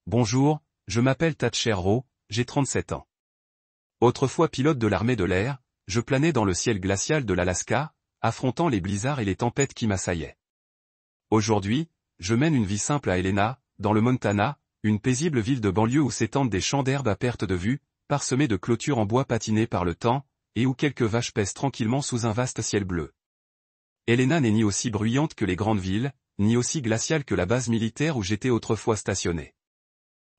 Bonjour, je m'appelle Thatcher Rowe, j'ai 37 ans. Autrefois pilote de l'armée de l'air, je planais dans le ciel glacial de l'Alaska, affrontant les blizzards et les tempêtes qui m'assaillaient. Aujourd'hui, je mène une vie simple à Helena, dans le Montana, une paisible ville de banlieue où s'étendent des champs d'herbe à perte de vue, parsemés de clôtures en bois patinées par le temps, et où quelques vaches paissent tranquillement sous un vaste ciel bleu. Helena n'est ni aussi bruyante que les grandes villes, ni aussi glaciale que la base militaire où j'étais autrefois stationné.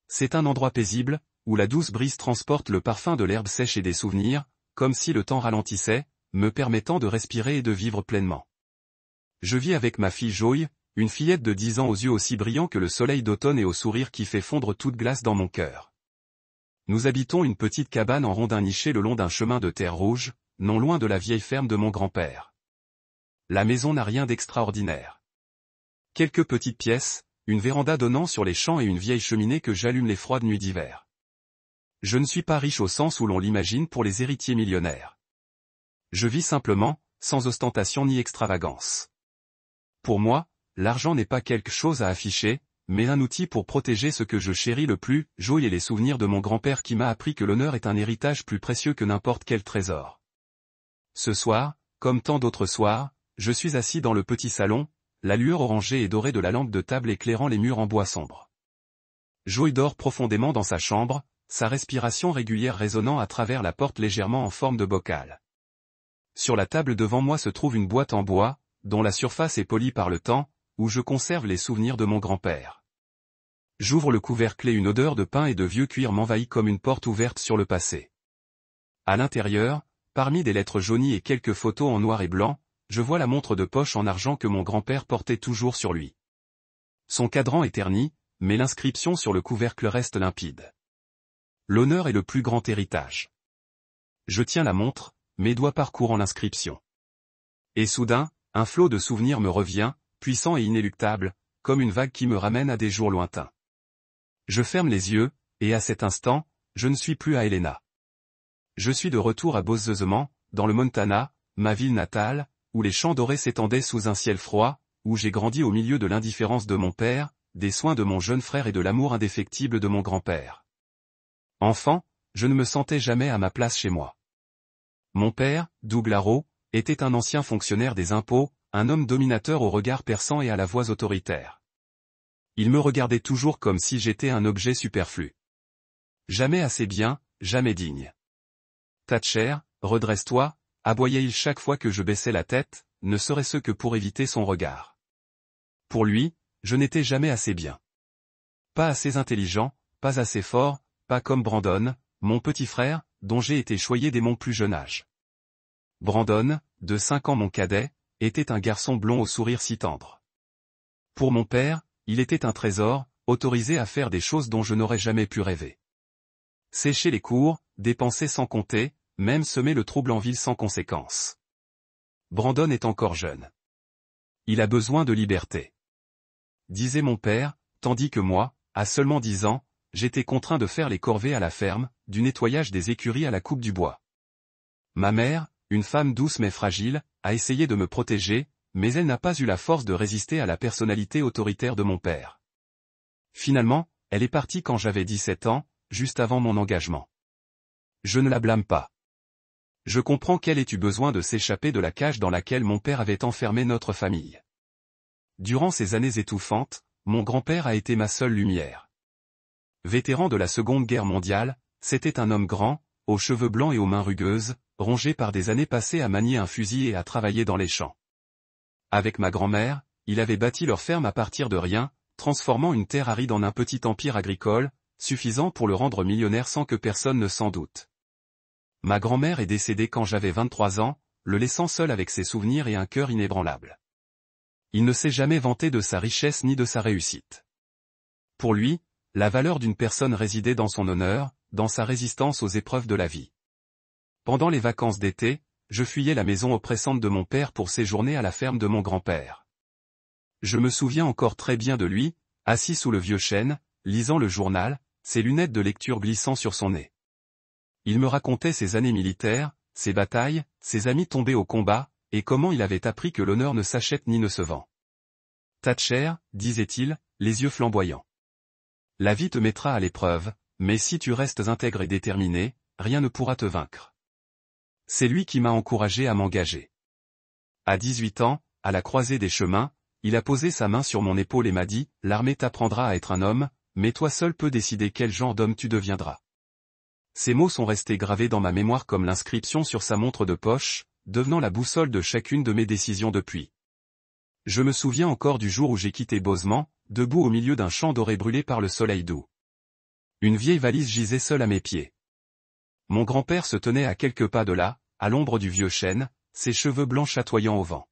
C'est un endroit paisible, où la douce brise transporte le parfum de l'herbe sèche et des souvenirs, comme si le temps ralentissait, me permettant de respirer et de vivre pleinement. Je vis avec ma fille Joy, une fillette de 10 ans aux yeux aussi brillants que le soleil d'automne et au sourire qui fait fondre toute glace dans mon cœur. Nous habitons une petite cabane en rondin niché le long d'un chemin de terre rouge, non loin de la vieille ferme de mon grand-père. La maison n'a rien d'extraordinaire. Quelques petites pièces, une véranda donnant sur les champs et une vieille cheminée que j'allume les froides nuits d'hiver. Je ne suis pas riche au sens où l'on l'imagine pour les héritiers millionnaires. Je vis simplement, sans ostentation ni extravagance. Pour moi, l'argent n'est pas quelque chose à afficher, mais un outil pour protéger ce que je chéris le plus, Joy et les souvenirs de mon grand-père qui m'a appris que l'honneur est un héritage plus précieux que n'importe quel trésor. Ce soir, comme tant d'autres soirs, je suis assis dans le petit salon, la lueur orangée et dorée de la lampe de table éclairant les murs en bois sombre. Joy dort profondément dans sa chambre, sa respiration régulière résonnant à travers la porte légèrement en forme de bocal. Sur la table devant moi se trouve une boîte en bois, dont la surface est polie par le temps, où je conserve les souvenirs de mon grand-père. J'ouvre le couvercle et une odeur de pain et de vieux cuir m'envahit comme une porte ouverte sur le passé. À l'intérieur, parmi des lettres jaunies et quelques photos en noir et blanc, je vois la montre de poche en argent que mon grand-père portait toujours sur lui. Son cadran est terni, mais l'inscription sur le couvercle reste limpide. L'honneur est le plus grand héritage. Je tiens la montre, mes doigts parcourant l'inscription. Et soudain, un flot de souvenirs me revient, puissant et inéluctable, comme une vague qui me ramène à des jours lointains. Je ferme les yeux, et à cet instant, je ne suis plus à Helena. Je suis de retour à Bozeman, dans le Montana, ma ville natale, où les champs dorés s'étendaient sous un ciel froid, où j'ai grandi au milieu de l'indifférence de mon père, des soins de mon jeune frère et de l'amour indéfectible de mon grand-père. Enfant, je ne me sentais jamais à ma place chez moi. Mon père, Douglas Rowe, était un ancien fonctionnaire des impôts, un homme dominateur au regard perçant et à la voix autoritaire. Il me regardait toujours comme si j'étais un objet superflu. Jamais assez bien, jamais digne. Thatcher, redresse-toi, aboyait-il chaque fois que je baissais la tête, ne serait-ce que pour éviter son regard. Pour lui, je n'étais jamais assez bien. Pas assez intelligent, pas assez fort, pas comme Brandon, mon petit frère, dont j'ai été choyé dès mon plus jeune âge. Brandon, de 5 ans mon cadet, était un garçon blond au sourire si tendre. Pour mon père, il était un trésor, autorisé à faire des choses dont je n'aurais jamais pu rêver. Sécher les cours, dépenser sans compter, même semer le trouble en ville sans conséquence. Brandon est encore jeune. Il a besoin de liberté. Disait mon père, tandis que moi, à seulement 10 ans, j'étais contraint de faire les corvées à la ferme, du nettoyage des écuries à la coupe du bois. Ma mère, une femme douce mais fragile, a essayé de me protéger, mais elle n'a pas eu la force de résister à la personnalité autoritaire de mon père. Finalement, elle est partie quand j'avais 17 ans, juste avant mon engagement. Je ne la blâme pas. Je comprends qu'elle ait eu besoin de s'échapper de la cage dans laquelle mon père avait enfermé notre famille. Durant ces années étouffantes, mon grand-père a été ma seule lumière. Vétéran de la Seconde Guerre mondiale, c'était un homme grand, aux cheveux blancs et aux mains rugueuses, rongé par des années passées à manier un fusil et à travailler dans les champs. Avec ma grand-mère, il avait bâti leur ferme à partir de rien, transformant une terre aride en un petit empire agricole, suffisant pour le rendre millionnaire sans que personne ne s'en doute. Ma grand-mère est décédée quand j'avais 23 ans, le laissant seul avec ses souvenirs et un cœur inébranlable. Il ne s'est jamais vanté de sa richesse ni de sa réussite. Pour lui, la valeur d'une personne résidait dans son honneur, dans sa résistance aux épreuves de la vie. Pendant les vacances d'été, je fuyais la maison oppressante de mon père pour séjourner à la ferme de mon grand-père. Je me souviens encore très bien de lui, assis sous le vieux chêne, lisant le journal, ses lunettes de lecture glissant sur son nez. Il me racontait ses années militaires, ses batailles, ses amis tombés au combat, et comment il avait appris que l'honneur ne s'achète ni ne se vend. Thatcher, disait-il, les yeux flamboyants. La vie te mettra à l'épreuve, mais si tu restes intègre et déterminé, rien ne pourra te vaincre. C'est lui qui m'a encouragé à m'engager. À 18 ans, à la croisée des chemins, il a posé sa main sur mon épaule et m'a dit, « L'armée t'apprendra à être un homme, mais toi seul peux décider quel genre d'homme tu deviendras. » Ces mots sont restés gravés dans ma mémoire comme l'inscription sur sa montre de poche, devenant la boussole de chacune de mes décisions depuis. Je me souviens encore du jour où j'ai quitté Bosemans, debout au milieu d'un champ doré brûlé par le soleil doux. Une vieille valise gisait seule à mes pieds. Mon grand-père se tenait à quelques pas de là, à l'ombre du vieux chêne, ses cheveux blancs chatoyant au vent.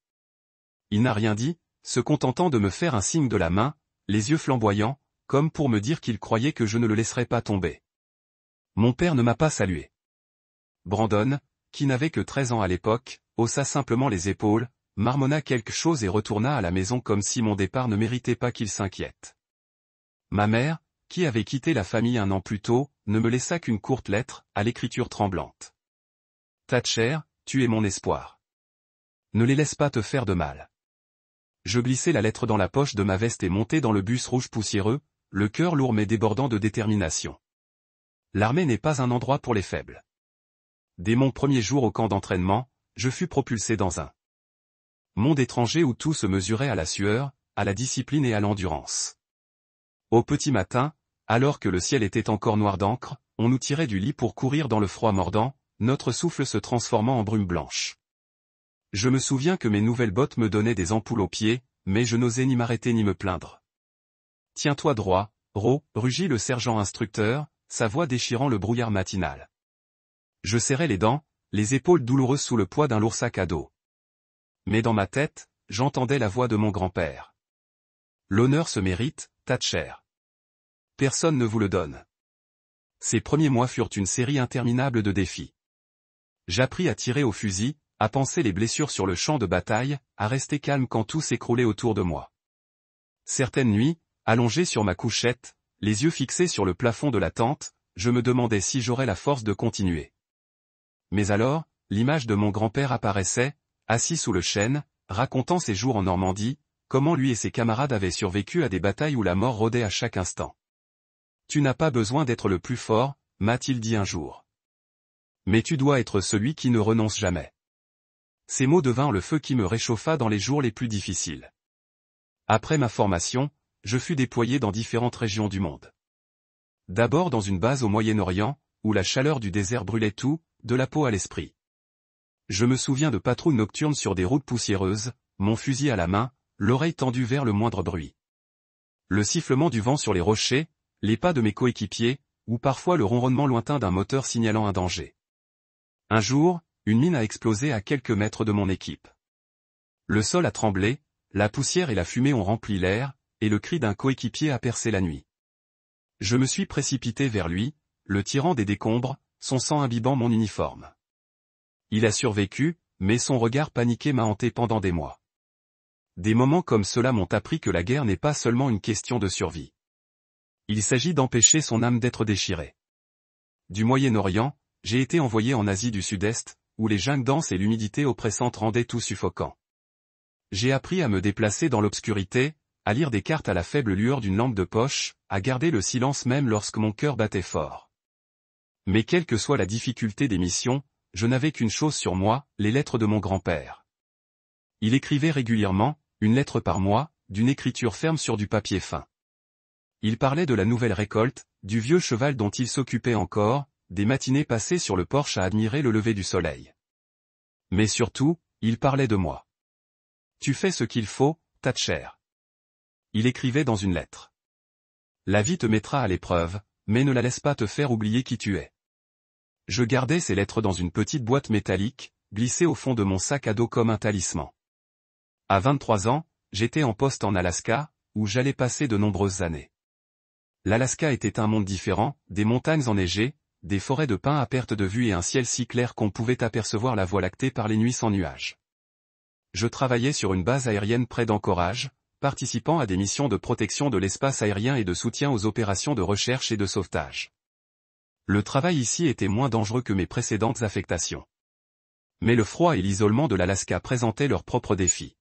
Il n'a rien dit, se contentant de me faire un signe de la main, les yeux flamboyants, comme pour me dire qu'il croyait que je ne le laisserais pas tomber. Mon père ne m'a pas salué. Brandon, qui n'avait que 13 ans à l'époque, haussa simplement les épaules, marmonna quelque chose et retourna à la maison comme si mon départ ne méritait pas qu'il s'inquiète. Ma mère, qui avait quitté la famille un an plus tôt, ne me laissa qu'une courte lettre, à l'écriture tremblante. « Thatcher, tu es mon espoir. Ne les laisse pas te faire de mal. » Je glissai la lettre dans la poche de ma veste et montai dans le bus rouge poussiéreux, le cœur lourd mais débordant de détermination. L'armée n'est pas un endroit pour les faibles. Dès mon premier jour au camp d'entraînement, je fus propulsé dans un monde étranger où tout se mesurait à la sueur, à la discipline et à l'endurance. Au petit matin, alors que le ciel était encore noir d'encre, on nous tirait du lit pour courir dans le froid mordant, notre souffle se transformant en brume blanche. Je me souviens que mes nouvelles bottes me donnaient des ampoules aux pieds, mais je n'osais ni m'arrêter ni me plaindre. « Tiens-toi droit, Ro » rugit le sergent instructeur, sa voix déchirant le brouillard matinal. Je serrais les dents, les épaules douloureuses sous le poids d'un lourd sac à dos. Mais dans ma tête, j'entendais la voix de mon grand-père. « L'honneur se mérite, Thatcher. Personne ne vous le donne. » Ces premiers mois furent une série interminable de défis. J'appris à tirer au fusil, à panser les blessures sur le champ de bataille, à rester calme quand tout s'écroulait autour de moi. Certaines nuits, allongé sur ma couchette, les yeux fixés sur le plafond de la tente, je me demandais si j'aurais la force de continuer. Mais alors, l'image de mon grand-père apparaissait, assis sous le chêne, racontant ses jours en Normandie, comment lui et ses camarades avaient survécu à des batailles où la mort rôdait à chaque instant. « Tu n'as pas besoin d'être le plus fort » m'a-t-il dit un jour. « Mais tu dois être celui qui ne renonce jamais. » Ces mots devinrent le feu qui me réchauffa dans les jours les plus difficiles. Après ma formation, je fus déployé dans différentes régions du monde. D'abord dans une base au Moyen-Orient, où la chaleur du désert brûlait tout, de la peau à l'esprit. Je me souviens de patrouilles nocturnes sur des routes poussiéreuses, mon fusil à la main, l'oreille tendue vers le moindre bruit. Le sifflement du vent sur les rochers, les pas de mes coéquipiers, ou parfois le ronronnement lointain d'un moteur signalant un danger. Un jour, une mine a explosé à quelques mètres de mon équipe. Le sol a tremblé, la poussière et la fumée ont rempli l'air, et le cri d'un coéquipier a percé la nuit. Je me suis précipité vers lui, le tirant des décombres, son sang imbibant mon uniforme. Il a survécu, mais son regard paniqué m'a hanté pendant des mois. Des moments comme cela m'ont appris que la guerre n'est pas seulement une question de survie. Il s'agit d'empêcher son âme d'être déchirée. Du Moyen-Orient, j'ai été envoyé en Asie du Sud-Est, où les jungles denses et l'humidité oppressante rendaient tout suffocant. J'ai appris à me déplacer dans l'obscurité, à lire des cartes à la faible lueur d'une lampe de poche, à garder le silence même lorsque mon cœur battait fort. Mais quelle que soit la difficulté des missions, je n'avais qu'une chose sur moi, les lettres de mon grand-père. Il écrivait régulièrement, une lettre par mois, d'une écriture ferme sur du papier fin. Il parlait de la nouvelle récolte, du vieux cheval dont il s'occupait encore, des matinées passées sur le porche à admirer le lever du soleil. Mais surtout, il parlait de moi. « Tu fais ce qu'il faut, Thatcher. » Il écrivait dans une lettre. « La vie te mettra à l'épreuve, mais ne la laisse pas te faire oublier qui tu es. » Je gardais ces lettres dans une petite boîte métallique, glissée au fond de mon sac à dos comme un talisman. À 23 ans, j'étais en poste en Alaska, où j'allais passer de nombreuses années. L'Alaska était un monde différent, des montagnes enneigées, des forêts de pins à perte de vue et un ciel si clair qu'on pouvait apercevoir la Voie lactée par les nuits sans nuages. Je travaillais sur une base aérienne près d'Anchorage, participant à des missions de protection de l'espace aérien et de soutien aux opérations de recherche et de sauvetage. Le travail ici était moins dangereux que mes précédentes affectations. Mais le froid et l'isolement de l'Alaska présentaient leurs propres défis.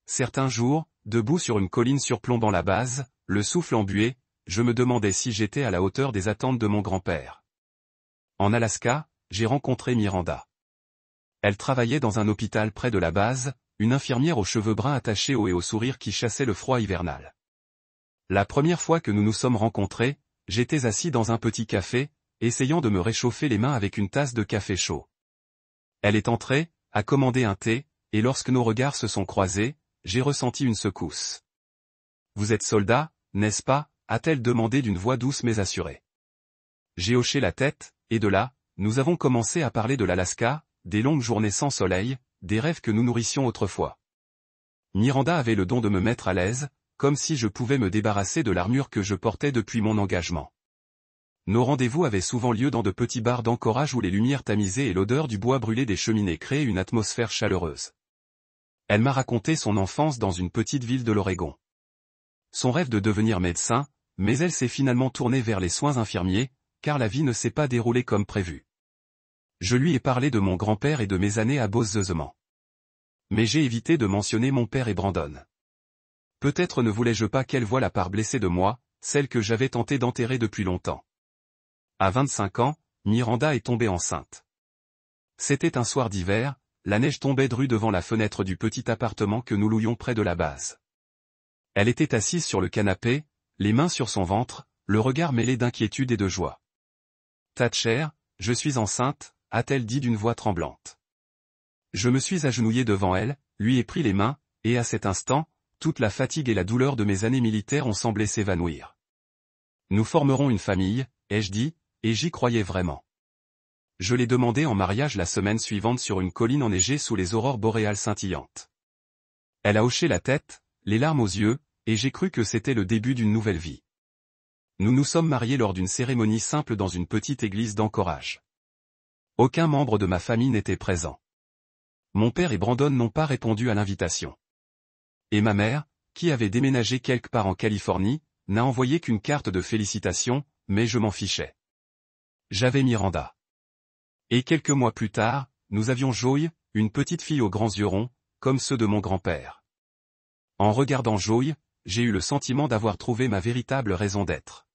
Certains jours, debout sur une colline surplombant la base, le souffle embué, je me demandais si j'étais à la hauteur des attentes de mon grand-père. En Alaska, j'ai rencontré Miranda. Elle travaillait dans un hôpital près de la base, une infirmière aux cheveux bruns attachés haut et au sourire qui chassait le froid hivernal. La première fois que nous nous sommes rencontrés, j'étais assis dans un petit café, essayant de me réchauffer les mains avec une tasse de café chaud. Elle est entrée, a commandé un thé, et lorsque nos regards se sont croisés, j'ai ressenti une secousse. « Vous êtes soldat, n'est-ce pas ?» a-t-elle demandé d'une voix douce mais assurée. J'ai hoché la tête, et de là, nous avons commencé à parler de l'Alaska, des longues journées sans soleil, des rêves que nous nourrissions autrefois. Miranda avait le don de me mettre à l'aise, comme si je pouvais me débarrasser de l'armure que je portais depuis mon engagement. Nos rendez-vous avaient souvent lieu dans de petits bars d'Anchorage où les lumières tamisées et l'odeur du bois brûlé des cheminées créaient une atmosphère chaleureuse. Elle m'a raconté son enfance dans une petite ville de l'Oregon. Son rêve de devenir médecin, mais elle s'est finalement tournée vers les soins infirmiers, car la vie ne s'est pas déroulée comme prévu. Je lui ai parlé de mon grand-père et de mes années à Bozeman. Mais j'ai évité de mentionner mon père et Brandon. Peut-être ne voulais-je pas qu'elle voie la part blessée de moi, celle que j'avais tenté d'enterrer depuis longtemps. À 25 ans, Miranda est tombée enceinte. C'était un soir d'hiver, la neige tombait drue devant la fenêtre du petit appartement que nous louions près de la base. Elle était assise sur le canapé, les mains sur son ventre, le regard mêlé d'inquiétude et de joie. « Thatcher, je suis enceinte », a-t-elle dit d'une voix tremblante. Je me suis agenouillé devant elle, lui ai pris les mains, et à cet instant, toute la fatigue et la douleur de mes années militaires ont semblé s'évanouir. Nous formerons une famille, ai-je dit, et j'y croyais vraiment. Je l'ai demandé en mariage la semaine suivante sur une colline enneigée sous les aurores boréales scintillantes. Elle a hoché la tête, les larmes aux yeux, et j'ai cru que c'était le début d'une nouvelle vie. Nous nous sommes mariés lors d'une cérémonie simple dans une petite église d'Anchorage. Aucun membre de ma famille n'était présent. Mon père et Brandon n'ont pas répondu à l'invitation. Et ma mère, qui avait déménagé quelque part en Californie, n'a envoyé qu'une carte de félicitations, mais je m'en fichais. J'avais Miranda. Et quelques mois plus tard, nous avions Joy, une petite fille aux grands yeux ronds, comme ceux de mon grand-père. En regardant Joy, j'ai eu le sentiment d'avoir trouvé ma véritable raison d'être.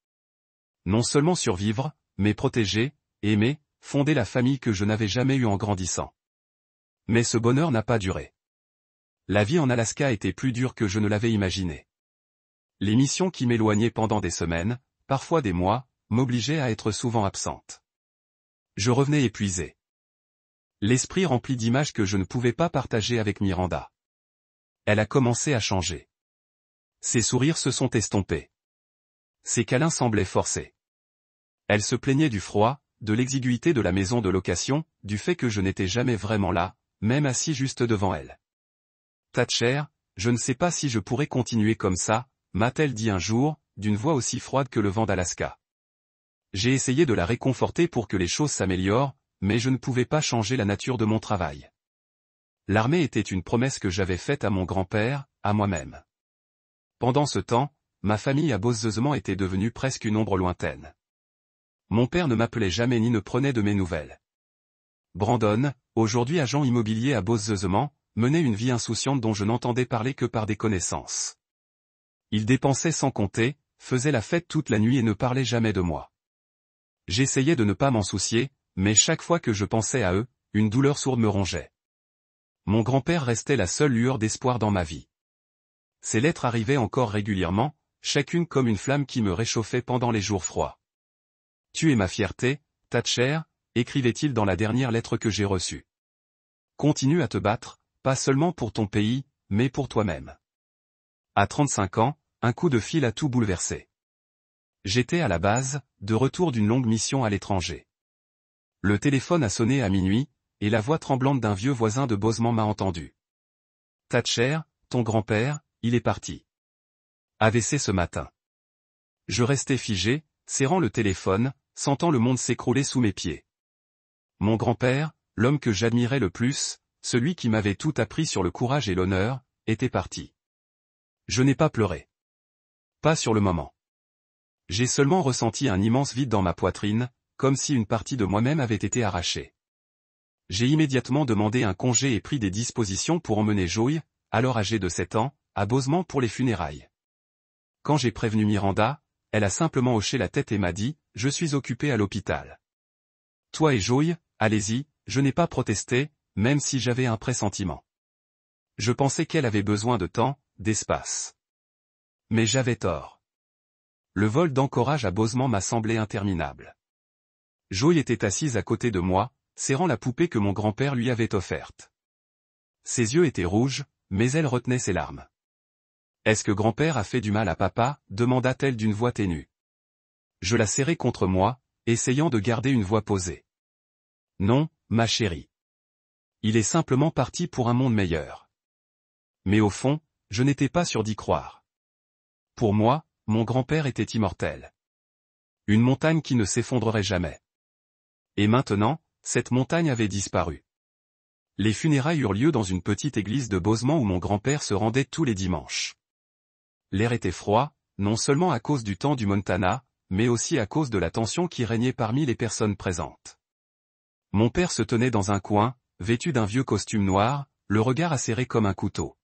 Non seulement survivre, mais protéger, aimer, fonder la famille que je n'avais jamais eue en grandissant. Mais ce bonheur n'a pas duré. La vie en Alaska était plus dure que je ne l'avais imaginé. Les missions qui m'éloignaient pendant des semaines, parfois des mois, m'obligeaient à être souvent absente. Je revenais épuisé. L'esprit rempli d'images que je ne pouvais pas partager avec Miranda. Elle a commencé à changer. Ses sourires se sont estompés. Ses câlins semblaient forcés. Elle se plaignait du froid, de l'exiguïté de la maison de location, du fait que je n'étais jamais vraiment là, même assis juste devant elle. « Thatcher, je ne sais pas si je pourrais continuer comme ça », m'a-t-elle dit un jour, d'une voix aussi froide que le vent d'Alaska. J'ai essayé de la réconforter pour que les choses s'améliorent, mais je ne pouvais pas changer la nature de mon travail. L'armée était une promesse que j'avais faite à mon grand-père, à moi-même. Pendant ce temps, ma famille à Bozeman était devenue presque une ombre lointaine. Mon père ne m'appelait jamais ni ne prenait de mes nouvelles. Brandon, aujourd'hui agent immobilier à Bozeman, menait une vie insouciante dont je n'entendais parler que par des connaissances. Il dépensait sans compter, faisait la fête toute la nuit et ne parlait jamais de moi. J'essayais de ne pas m'en soucier, mais chaque fois que je pensais à eux, une douleur sourde me rongeait. Mon grand-père restait la seule lueur d'espoir dans ma vie. Ses lettres arrivaient encore régulièrement, chacune comme une flamme qui me réchauffait pendant les jours froids. « Tu es ma fierté, Thatcher », écrivait-il dans la dernière lettre que j'ai reçue. « Continue à te battre, pas seulement pour ton pays, mais pour toi-même. » À 35 ans, un coup de fil a tout bouleversé. J'étais à la base, de retour d'une longue mission à l'étranger. Le téléphone a sonné à minuit, et la voix tremblante d'un vieux voisin de Bozeman m'a entendu. « Thatcher, ton grand-père, il est parti. AVC ce matin. » Je restais figé, serrant le téléphone, sentant le monde s'écrouler sous mes pieds. Mon grand-père, l'homme que j'admirais le plus, celui qui m'avait tout appris sur le courage et l'honneur, était parti. Je n'ai pas pleuré. Pas sur le moment. J'ai seulement ressenti un immense vide dans ma poitrine, comme si une partie de moi-même avait été arrachée. J'ai immédiatement demandé un congé et pris des dispositions pour emmener Joy, alors âgée de 7 ans, à Bozeman pour les funérailles. Quand j'ai prévenu Miranda, elle a simplement hoché la tête et m'a dit, « Je suis occupée à l'hôpital. » Toi et Joey, allez-y, je n'ai pas protesté, même si j'avais un pressentiment. Je pensais qu'elle avait besoin de temps, d'espace. Mais j'avais tort. Le vol d'anchorage à Bozeman m'a semblé interminable. Joey était assise à côté de moi, serrant la poupée que mon grand-père lui avait offerte. Ses yeux étaient rouges, mais elle retenait ses larmes. « Est-ce que grand-père a fait du mal à papa ?» demanda-t-elle d'une voix ténue. Je la serrai contre moi, essayant de garder une voix posée. « Non, ma chérie. Il est simplement parti pour un monde meilleur. » Mais au fond, je n'étais pas sûr d'y croire. Pour moi, mon grand-père était immortel. Une montagne qui ne s'effondrerait jamais. Et maintenant, cette montagne avait disparu. Les funérailles eurent lieu dans une petite église de Bozeman où mon grand-père se rendait tous les dimanches. L'air était froid, non seulement à cause du temps du Montana, mais aussi à cause de la tension qui régnait parmi les personnes présentes. Mon père se tenait dans un coin, vêtu d'un vieux costume noir, le regard acéré comme un couteau.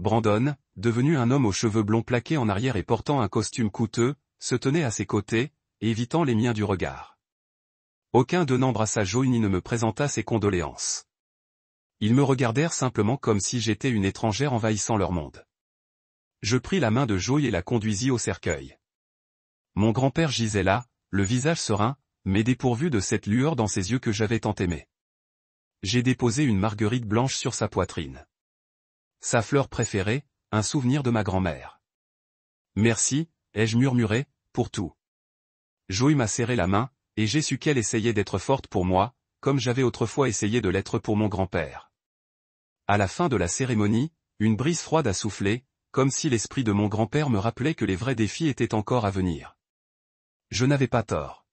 Brandon, devenu un homme aux cheveux blonds plaqués en arrière et portant un costume coûteux, se tenait à ses côtés, évitant les miens du regard. Aucun d'eux n'embrassa Joey ni ne me présenta ses condoléances. Ils me regardèrent simplement comme si j'étais une étrangère envahissant leur monde. Je pris la main de Joey et la conduisis au cercueil. Mon grand-père gisait là, le visage serein, mais dépourvu de cette lueur dans ses yeux que j'avais tant aimés. J'ai déposé une marguerite blanche sur sa poitrine. Sa fleur préférée, un souvenir de ma grand-mère. « Merci », ai-je murmuré, pour tout. Joey m'a serré la main, et j'ai su qu'elle essayait d'être forte pour moi, comme j'avais autrefois essayé de l'être pour mon grand-père. À la fin de la cérémonie, une brise froide a soufflé, comme si l'esprit de mon grand-père me rappelait que les vrais défis étaient encore à venir. Je n'avais pas tort.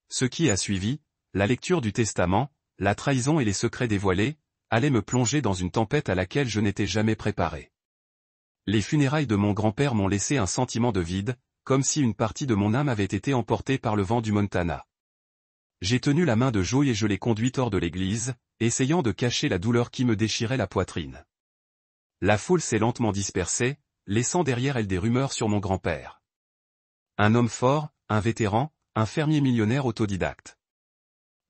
Ce qui a suivi, la lecture du testament, la trahison et les secrets dévoilés, allait me plonger dans une tempête à laquelle je n'étais jamais préparé. Les funérailles de mon grand-père m'ont laissé un sentiment de vide, comme si une partie de mon âme avait été emportée par le vent du Montana. J'ai tenu la main de Joey et je l'ai conduite hors de l'église, essayant de cacher la douleur qui me déchirait la poitrine. La foule s'est lentement dispersée, laissant derrière elle des rumeurs sur mon grand-père. Un homme fort, un vétéran, un fermier millionnaire autodidacte.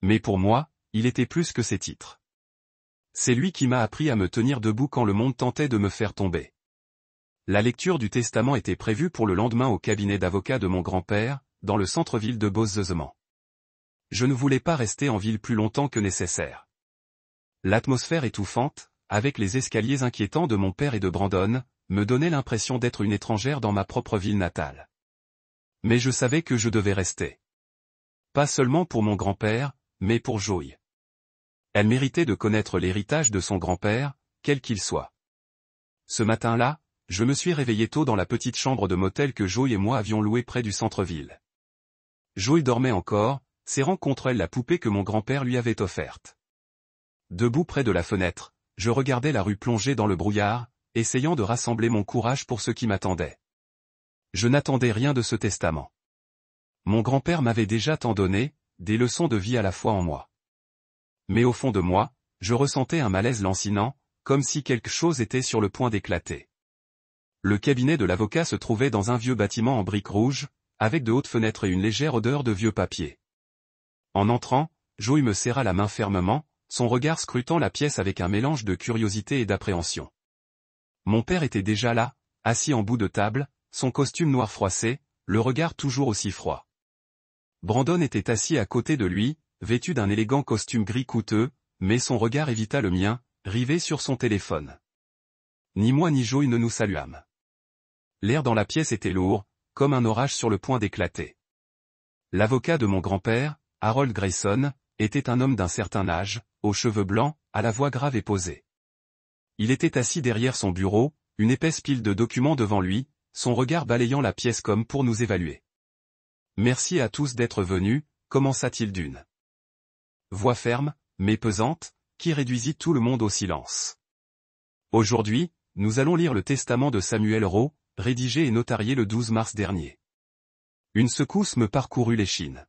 Mais pour moi, il était plus que ces titres. C'est lui qui m'a appris à me tenir debout quand le monde tentait de me faire tomber. La lecture du testament était prévue pour le lendemain au cabinet d'avocat de mon grand-père, dans le centre-ville de Bozeman. Je ne voulais pas rester en ville plus longtemps que nécessaire. L'atmosphère étouffante, avec les escaliers inquiétants de mon père et de Brandon, me donnait l'impression d'être une étrangère dans ma propre ville natale. Mais je savais que je devais rester. Pas seulement pour mon grand-père, mais pour Joey. Elle méritait de connaître l'héritage de son grand-père, quel qu'il soit. Ce matin-là, je me suis réveillé tôt dans la petite chambre de motel que Joey et moi avions louée près du centre-ville. Joey dormait encore, serrant contre elle la poupée que mon grand-père lui avait offerte. Debout près de la fenêtre, je regardais la rue plongée dans le brouillard, essayant de rassembler mon courage pour ce qui m'attendait. Je n'attendais rien de ce testament. Mon grand-père m'avait déjà tant donné, des leçons de vie à la fois en moi. Mais au fond de moi, je ressentais un malaise lancinant, comme si quelque chose était sur le point d'éclater. Le cabinet de l'avocat se trouvait dans un vieux bâtiment en briques rouges, avec de hautes fenêtres et une légère odeur de vieux papier. En entrant, Joey me serra la main fermement, son regard scrutant la pièce avec un mélange de curiosité et d'appréhension. Mon père était déjà là, assis en bout de table, son costume noir froissé, le regard toujours aussi froid. Brandon était assis à côté de lui, vêtu d'un élégant costume gris coûteux, mais son regard évita le mien, rivé sur son téléphone. Ni moi ni Joey ne nous saluâmes. L'air dans la pièce était lourd, comme un orage sur le point d'éclater. L'avocat de mon grand-père, Harold Grayson, était un homme d'un certain âge, aux cheveux blancs, à la voix grave et posée. Il était assis derrière son bureau, une épaisse pile de documents devant lui, son regard balayant la pièce comme pour nous évaluer. « Merci à tous d'être venus », commença-t-il d'une voix ferme, mais pesante, qui réduisit tout le monde au silence. Aujourd'hui, nous allons lire le testament de Samuel Rowe, rédigé et notarié le 12 mars dernier. Une secousse me parcourut l'échine.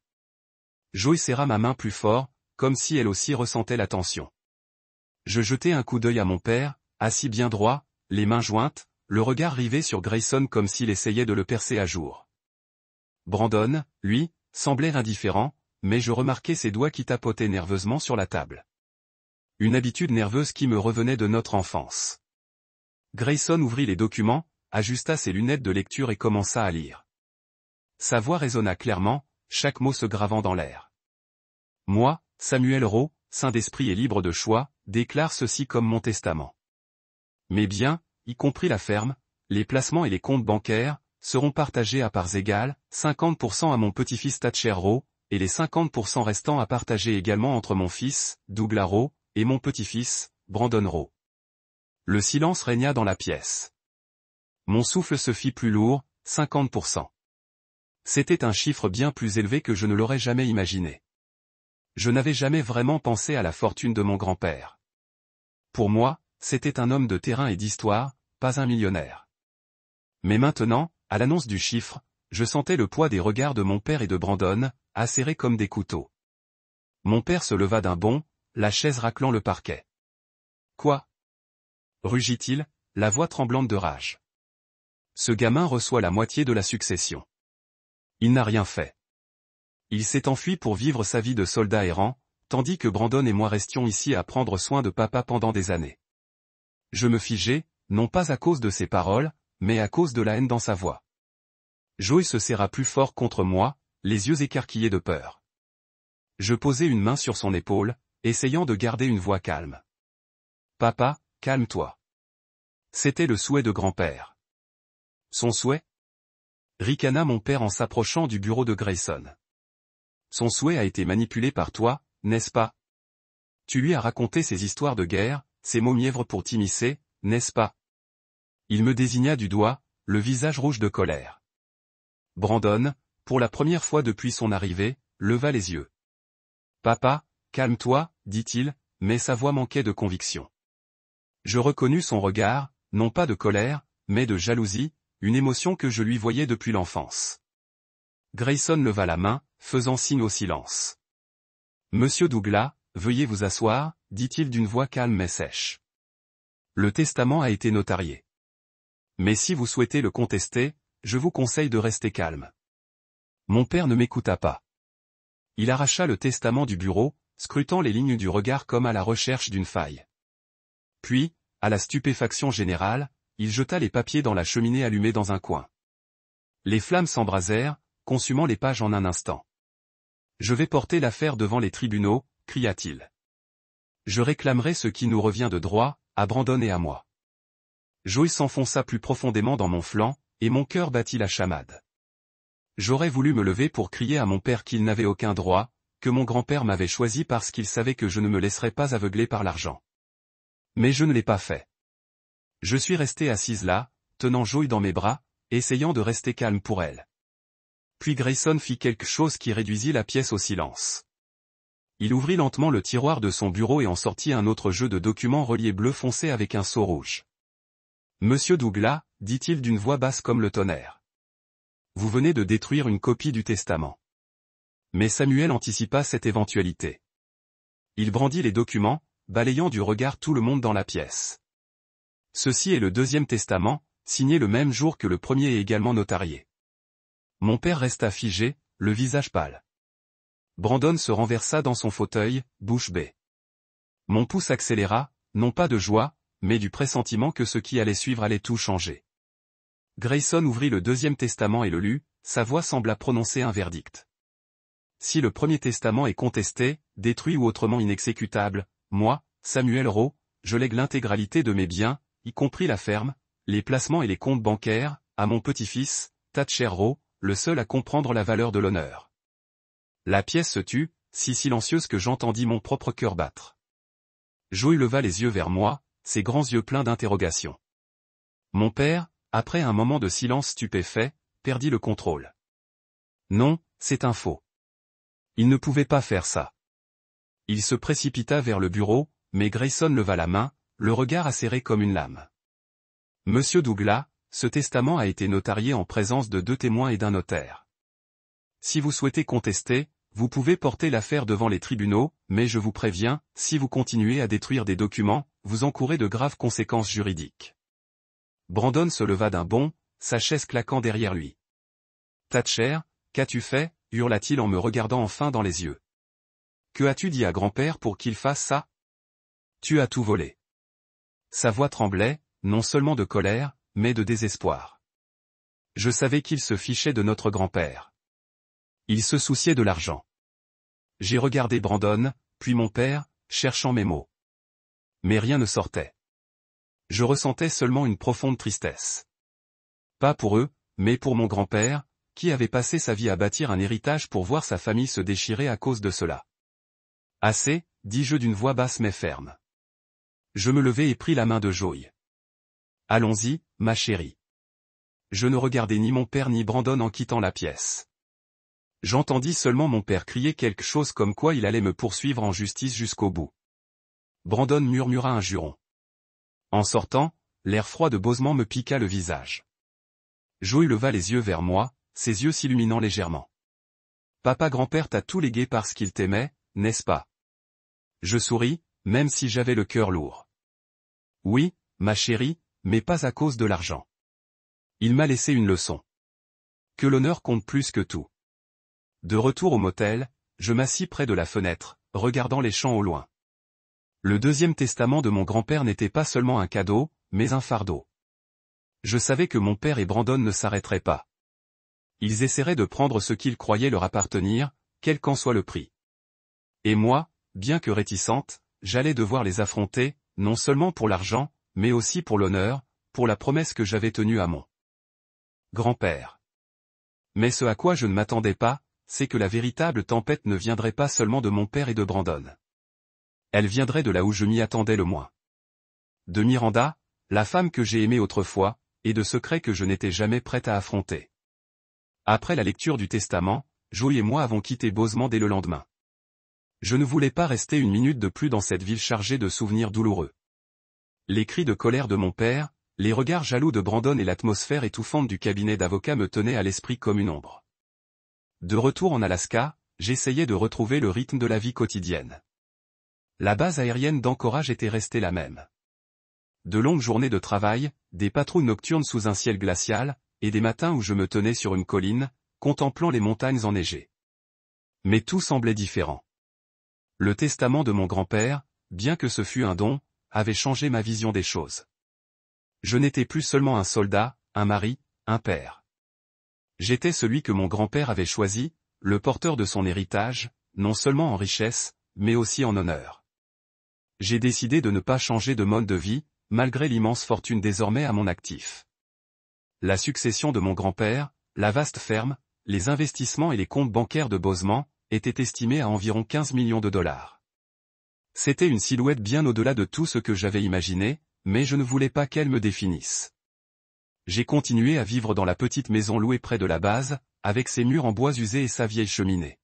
Joey serra ma main plus fort, comme si elle aussi ressentait la tension. Je jetai un coup d'œil à mon père, assis bien droit, les mains jointes, le regard rivé sur Grayson comme s'il essayait de le percer à jour. Brandon, lui, semblait indifférent, mais je remarquai ses doigts qui tapotaient nerveusement sur la table. Une habitude nerveuse qui me revenait de notre enfance. Grayson ouvrit les documents, ajusta ses lunettes de lecture et commença à lire. Sa voix résonna clairement, chaque mot se gravant dans l'air. Moi, Samuel Rowe, saint d'esprit et libre de choix, déclare ceci comme mon testament. Mes biens, y compris la ferme, les placements et les comptes bancaires, seront partagés à parts égales, 50% à mon petit-fils Thatcher Rowe, et les 50% restants à partager également entre mon fils, Douglas Rowe, et mon petit-fils, Brandon Rowe. Le silence régna dans la pièce. Mon souffle se fit plus lourd, 50%. C'était un chiffre bien plus élevé que je ne l'aurais jamais imaginé. Je n'avais jamais vraiment pensé à la fortune de mon grand-père. Pour moi, c'était un homme de terrain et d'histoire, pas un millionnaire. Mais maintenant, à l'annonce du chiffre, je sentais le poids des regards de mon père et de Brandon, acérés comme des couteaux. Mon père se leva d'un bond, la chaise raclant le parquet. Quoi ? Rugit-il, la voix tremblante de rage. Ce gamin reçoit la moitié de la succession. Il n'a rien fait. Il s'est enfui pour vivre sa vie de soldat errant, tandis que Brandon et moi restions ici à prendre soin de papa pendant des années. Je me figeai, non pas à cause de ses paroles, mais à cause de la haine dans sa voix. Joey se serra plus fort contre moi, les yeux écarquillés de peur. Je posai une main sur son épaule, essayant de garder une voix calme. Papa, calme-toi. C'était le souhait de grand-père. Son souhait ? Ricana mon père en s'approchant du bureau de Grayson. Son souhait a été manipulé par toi, n'est-ce pas? Tu lui as raconté ces histoires de guerre, ces mots mièvres pour t'immiscer, n'est-ce pas? Il me désigna du doigt, le visage rouge de colère. Brandon, pour la première fois depuis son arrivée, leva les yeux. Papa, calme-toi, dit-il, mais sa voix manquait de conviction. Je reconnus son regard, non pas de colère, mais de jalousie, une émotion que je lui voyais depuis l'enfance. Grayson leva la main, faisant signe au silence. Monsieur Douglas, veuillez vous asseoir, dit-il d'une voix calme mais sèche. Le testament a été notarié. Mais si vous souhaitez le contester, je vous conseille de rester calme. Mon père ne m'écouta pas. Il arracha le testament du bureau, scrutant les lignes du regard comme à la recherche d'une faille. Puis, à la stupéfaction générale, il jeta les papiers dans la cheminée allumée dans un coin. Les flammes s'embrasèrent, consumant les pages en un instant. Je vais porter l'affaire devant les tribunaux, cria-t-il. Je réclamerai ce qui nous revient de droit, à Brandon et à moi. Joey s'enfonça plus profondément dans mon flanc, et mon cœur battit la chamade. J'aurais voulu me lever pour crier à mon père qu'il n'avait aucun droit, que mon grand-père m'avait choisi parce qu'il savait que je ne me laisserais pas aveugler par l'argent. Mais je ne l'ai pas fait. Je suis resté assise là, tenant Joey dans mes bras, essayant de rester calme pour elle. Puis Grayson fit quelque chose qui réduisit la pièce au silence. Il ouvrit lentement le tiroir de son bureau et en sortit un autre jeu de documents reliés bleu foncé avec un sceau rouge. Monsieur Douglas, dit-il d'une voix basse comme le tonnerre. Vous venez de détruire une copie du testament. Mais Samuel anticipa cette éventualité. Il brandit les documents, balayant du regard tout le monde dans la pièce. Ceci est le deuxième testament, signé le même jour que le premier et également notarié. Mon père resta figé, le visage pâle. Brandon se renversa dans son fauteuil, bouche bée. Mon pouce accéléra, non pas de joie, mais du pressentiment que ce qui allait suivre allait tout changer. Grayson ouvrit le deuxième testament et le lut, sa voix sembla prononcer un verdict. Si le premier testament est contesté, détruit ou autrement inexécutable, moi, Samuel Rowe, je lègue l'intégralité de mes biens, y compris la ferme, les placements et les comptes bancaires, à mon petit-fils, Thatcher Rowe, le seul à comprendre la valeur de l'honneur. La pièce se tut, si silencieuse que j'entendis mon propre cœur battre. Joey leva les yeux vers moi, ses grands yeux pleins d'interrogation. Mon père, après un moment de silence stupéfait, perdit le contrôle. Non, c'est un faux. Il ne pouvait pas faire ça. Il se précipita vers le bureau, mais Grayson leva la main, le regard acéré comme une lame. Monsieur Douglas, ce testament a été notarié en présence de 2 témoins et d'un notaire. Si vous souhaitez contester, vous pouvez porter l'affaire devant les tribunaux, mais je vous préviens, si vous continuez à détruire des documents, vous encourez de graves conséquences juridiques. Brandon se leva d'un bond, sa chaise claquant derrière lui. Thatcher, qu'as-tu fait, hurla-t-il en me regardant enfin dans les yeux. Que as-tu dit à grand-père pour qu'il fasse ça? Tu as tout volé. Sa voix tremblait, non seulement de colère, mais de désespoir. Je savais qu'il se fichait de notre grand-père. Il se souciait de l'argent. J'ai regardé Brandon, puis mon père, cherchant mes mots. Mais rien ne sortait. Je ressentais seulement une profonde tristesse. Pas pour eux, mais pour mon grand-père, qui avait passé sa vie à bâtir un héritage pour voir sa famille se déchirer à cause de cela. Assez, dis-je d'une voix basse mais ferme. Je me levai et pris la main de Joey. Allons-y, ma chérie. Je ne regardai ni mon père ni Brandon en quittant la pièce. J'entendis seulement mon père crier quelque chose comme quoi il allait me poursuivre en justice jusqu'au bout. Brandon murmura un juron. En sortant, l'air froid de Bosement me piqua le visage. Joey leva les yeux vers moi, ses yeux s'illuminant légèrement. Papa grand-père t'a tout légué parce qu'il t'aimait, n'est-ce pas? Je souris, même si j'avais le cœur lourd. Oui, ma chérie, mais pas à cause de l'argent. Il m'a laissé une leçon. Que l'honneur compte plus que tout. De retour au motel, je m'assis près de la fenêtre, regardant les champs au loin. Le deuxième testament de mon grand-père n'était pas seulement un cadeau, mais un fardeau. Je savais que mon père et Brandon ne s'arrêteraient pas. Ils essaieraient de prendre ce qu'ils croyaient leur appartenir, quel qu'en soit le prix. Et moi, bien que réticente, j'allais devoir les affronter, non seulement pour l'argent, mais aussi pour l'honneur, pour la promesse que j'avais tenue à mon grand-père. Mais ce à quoi je ne m'attendais pas, c'est que la véritable tempête ne viendrait pas seulement de mon père et de Brandon. Elle viendrait de là où je m'y attendais le moins. De Miranda, la femme que j'ai aimée autrefois, et de secrets que je n'étais jamais prête à affronter. Après la lecture du testament, Joey et moi avons quitté Bosement dès le lendemain. Je ne voulais pas rester une minute de plus dans cette ville chargée de souvenirs douloureux. Les cris de colère de mon père, les regards jaloux de Brandon et l'atmosphère étouffante du cabinet d'avocat me tenaient à l'esprit comme une ombre. De retour en Alaska, j'essayais de retrouver le rythme de la vie quotidienne. La base aérienne d'Anchorage était restée la même. De longues journées de travail, des patrouilles nocturnes sous un ciel glacial, et des matins où je me tenais sur une colline, contemplant les montagnes enneigées. Mais tout semblait différent. Le testament de mon grand-père, bien que ce fût un don, avait changé ma vision des choses. Je n'étais plus seulement un soldat, un mari, un père. J'étais celui que mon grand-père avait choisi, le porteur de son héritage, non seulement en richesse, mais aussi en honneur. J'ai décidé de ne pas changer de mode de vie, malgré l'immense fortune désormais à mon actif. La succession de mon grand-père, la vaste ferme, les investissements et les comptes bancaires de Bosement, étaient estimés à environ 15 millions de dollars. C'était une silhouette bien au-delà de tout ce que j'avais imaginé, mais je ne voulais pas qu'elle me définisse. J'ai continué à vivre dans la petite maison louée près de la base, avec ses murs en bois usés et sa vieille cheminée.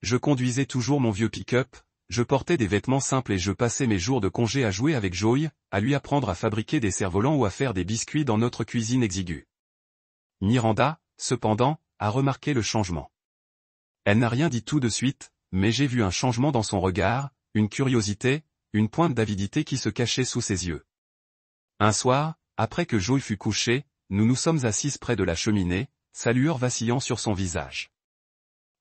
Je conduisais toujours mon vieux pick-up, je portais des vêtements simples et je passais mes jours de congé à jouer avec Joey, à lui apprendre à fabriquer des cerfs-volants ou à faire des biscuits dans notre cuisine exiguë. Miranda, cependant, a remarqué le changement. Elle n'a rien dit tout de suite, mais j'ai vu un changement dans son regard, une curiosité, une pointe d'avidité qui se cachait sous ses yeux. Un soir, après que Joey fut couché, nous nous sommes assises près de la cheminée, sa lueur vacillant sur son visage.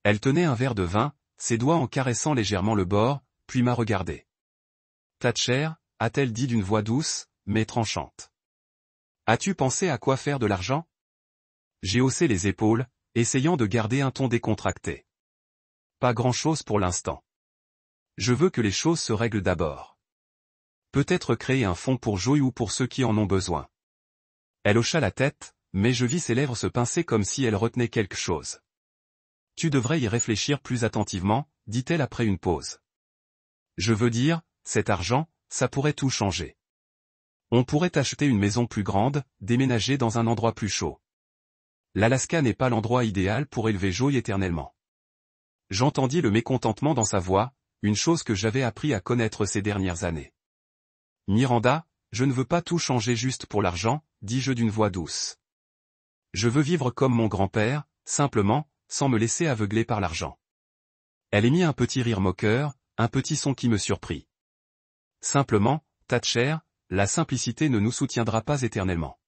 Elle tenait un verre de vin, ses doigts en caressant légèrement le bord, puis m'a regardé. « Thatcher, a-t-elle dit d'une voix douce, mais tranchante. As-tu pensé à quoi faire de l'argent? » J'ai haussé les épaules, essayant de garder un ton décontracté. Pas grand-chose pour l'instant. Je veux que les choses se règlent d'abord. Peut-être créer un fonds pour Joey ou pour ceux qui en ont besoin. Elle hocha la tête, mais je vis ses lèvres se pincer comme si elle retenait quelque chose. Tu devrais y réfléchir plus attentivement, dit-elle après une pause. Je veux dire, cet argent, ça pourrait tout changer. On pourrait acheter une maison plus grande, déménager dans un endroit plus chaud. L'Alaska n'est pas l'endroit idéal pour élever Joey éternellement. J'entendis le mécontentement dans sa voix, une chose que j'avais appris à connaître ces dernières années. Miranda, je ne veux pas tout changer juste pour l'argent, dis-je d'une voix douce. Je veux vivre comme mon grand-père, simplement, sans me laisser aveugler par l'argent. Elle émit un petit rire moqueur, un petit son qui me surprit. Simplement, Thatcher, la simplicité ne nous soutiendra pas éternellement.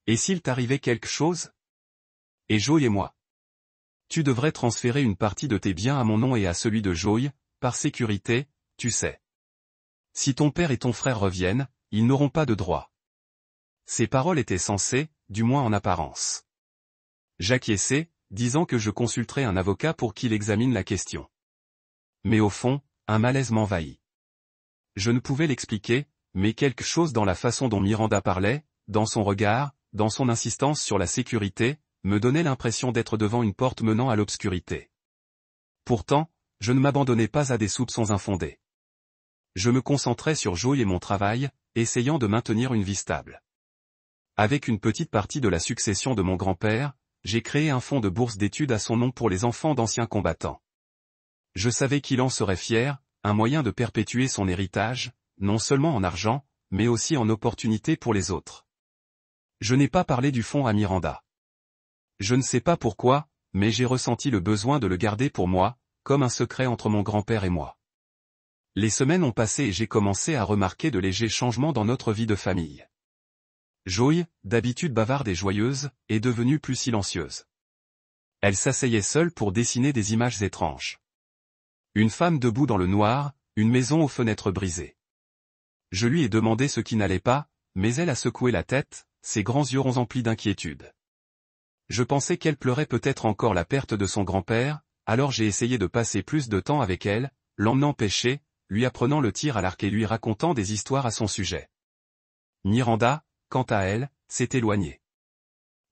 Et s'il t'arrivait quelque chose? Et Joey et moi. Tu devrais transférer une partie de tes biens à mon nom et à celui de Joey, par sécurité, tu sais. Si ton père et ton frère reviennent, ils n'auront pas de droit. Ces paroles étaient sensées, du moins en apparence. J'acquiesçai, disant que je consulterais un avocat pour qu'il examine la question. Mais au fond, un malaise m'envahit. Je ne pouvais l'expliquer, mais quelque chose dans la façon dont Miranda parlait, dans son regard, dans son insistance sur la sécurité, me donnait l'impression d'être devant une porte menant à l'obscurité. Pourtant, je ne m'abandonnais pas à des soupçons infondés. Je me concentrais sur Joey et mon travail, essayant de maintenir une vie stable. Avec une petite partie de la succession de mon grand-père, j'ai créé un fonds de bourse d'études à son nom pour les enfants d'anciens combattants. Je savais qu'il en serait fier, un moyen de perpétuer son héritage, non seulement en argent, mais aussi en opportunité pour les autres. Je n'ai pas parlé du fonds à Miranda. Je ne sais pas pourquoi, mais j'ai ressenti le besoin de le garder pour moi, comme un secret entre mon grand-père et moi. Les semaines ont passé et j'ai commencé à remarquer de légers changements dans notre vie de famille. Joey, d'habitude bavarde et joyeuse, est devenue plus silencieuse. Elle s'asseyait seule pour dessiner des images étranges. Une femme debout dans le noir, une maison aux fenêtres brisées. Je lui ai demandé ce qui n'allait pas, mais elle a secoué la tête, ses grands yeux ronds emplis d'inquiétude. Je pensais qu'elle pleurait peut-être encore la perte de son grand-père, alors j'ai essayé de passer plus de temps avec elle, l'emmenant pêcher, lui apprenant le tir à l'arc et lui racontant des histoires à son sujet. Miranda, quant à elle, s'est éloignée.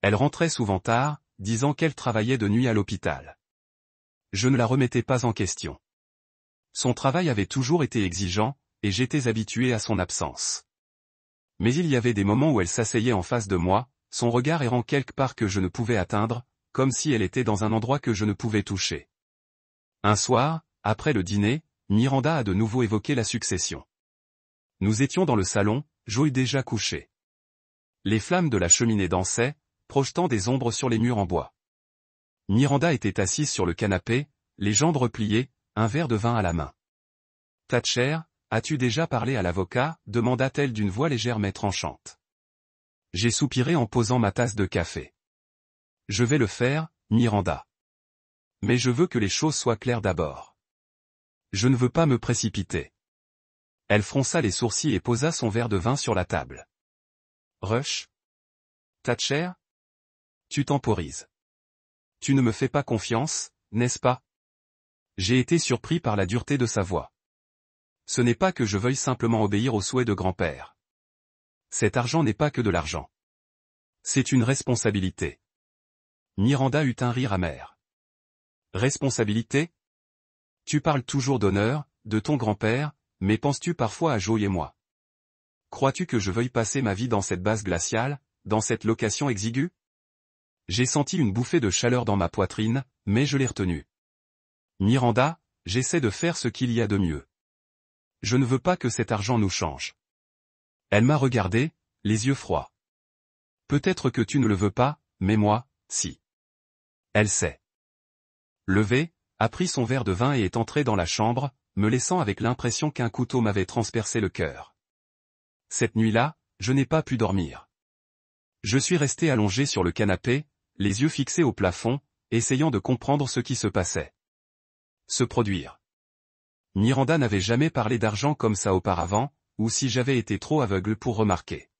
Elle rentrait souvent tard, disant qu'elle travaillait de nuit à l'hôpital. Je ne la remettais pas en question. Son travail avait toujours été exigeant, et j'étais habitué à son absence. Mais il y avait des moments où elle s'asseyait en face de moi, son regard errant quelque part que je ne pouvais atteindre, comme si elle était dans un endroit que je ne pouvais toucher. Un soir, après le dîner, Miranda a de nouveau évoqué la succession. Nous étions dans le salon, Joey déjà couché. Les flammes de la cheminée dansaient, projetant des ombres sur les murs en bois. Miranda était assise sur le canapé, les jambes repliées, un verre de vin à la main. « Thatcher, as-tu déjà parlé à l'avocat » demanda-t-elle d'une voix légère mais tranchante. J'ai soupiré en posant ma tasse de café. « Je vais le faire, Miranda. Mais je veux que les choses soient claires d'abord. Je ne veux pas me précipiter. » Elle fronça les sourcils et posa son verre de vin sur la table. « Rush ? Thatcher ? Tu temporises. Tu ne me fais pas confiance, n'est-ce pas ? » J'ai été surpris par la dureté de sa voix. Ce n'est pas que je veuille simplement obéir aux souhaits de grand-père. Cet argent n'est pas que de l'argent. C'est une responsabilité. Miranda eut un rire amer. Responsabilité ? Tu parles toujours d'honneur, de ton grand-père, mais penses-tu parfois à Joey et moi ? Crois-tu que je veuille passer ma vie dans cette base glaciale, dans cette location exiguë ? J'ai senti une bouffée de chaleur dans ma poitrine, mais je l'ai retenue. Miranda, j'essaie de faire ce qu'il y a de mieux. Je ne veux pas que cet argent nous change. Elle m'a regardé, les yeux froids. Peut-être que tu ne le veux pas, mais moi, si. Elle s'est levée, a pris son verre de vin et est entrée dans la chambre, me laissant avec l'impression qu'un couteau m'avait transpercé le cœur. Cette nuit-là, je n'ai pas pu dormir. Je suis resté allongé sur le canapé, les yeux fixés au plafond, essayant de comprendre ce qui se passait. Se produire. Miranda n'avait jamais parlé d'argent comme ça auparavant, ou si j'avais été trop aveugle pour remarquer.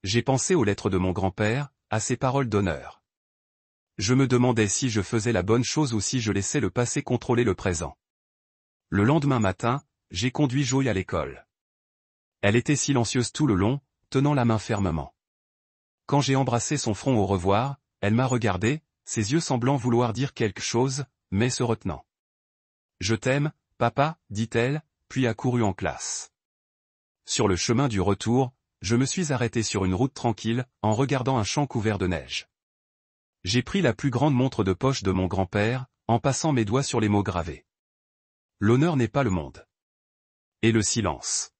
J'ai pensé aux lettres de mon grand-père, à ses paroles d'honneur. Je me demandais si je faisais la bonne chose ou si je laissais le passé contrôler le présent. Le lendemain matin, j'ai conduit Joey à l'école. Elle était silencieuse tout le long, tenant la main fermement. Quand j'ai embrassé son front au revoir, elle m'a regardé, ses yeux semblant vouloir dire quelque chose, mais se retenant. « Je t'aime, papa, dit-elle, puis a couru en classe. Sur le chemin du retour, je me suis arrêté sur une route tranquille, en regardant un champ couvert de neige. J'ai pris la plus grande montre de poche de mon grand-père, en passant mes doigts sur les mots gravés. L'honneur n'est pas le monde. Et le silence.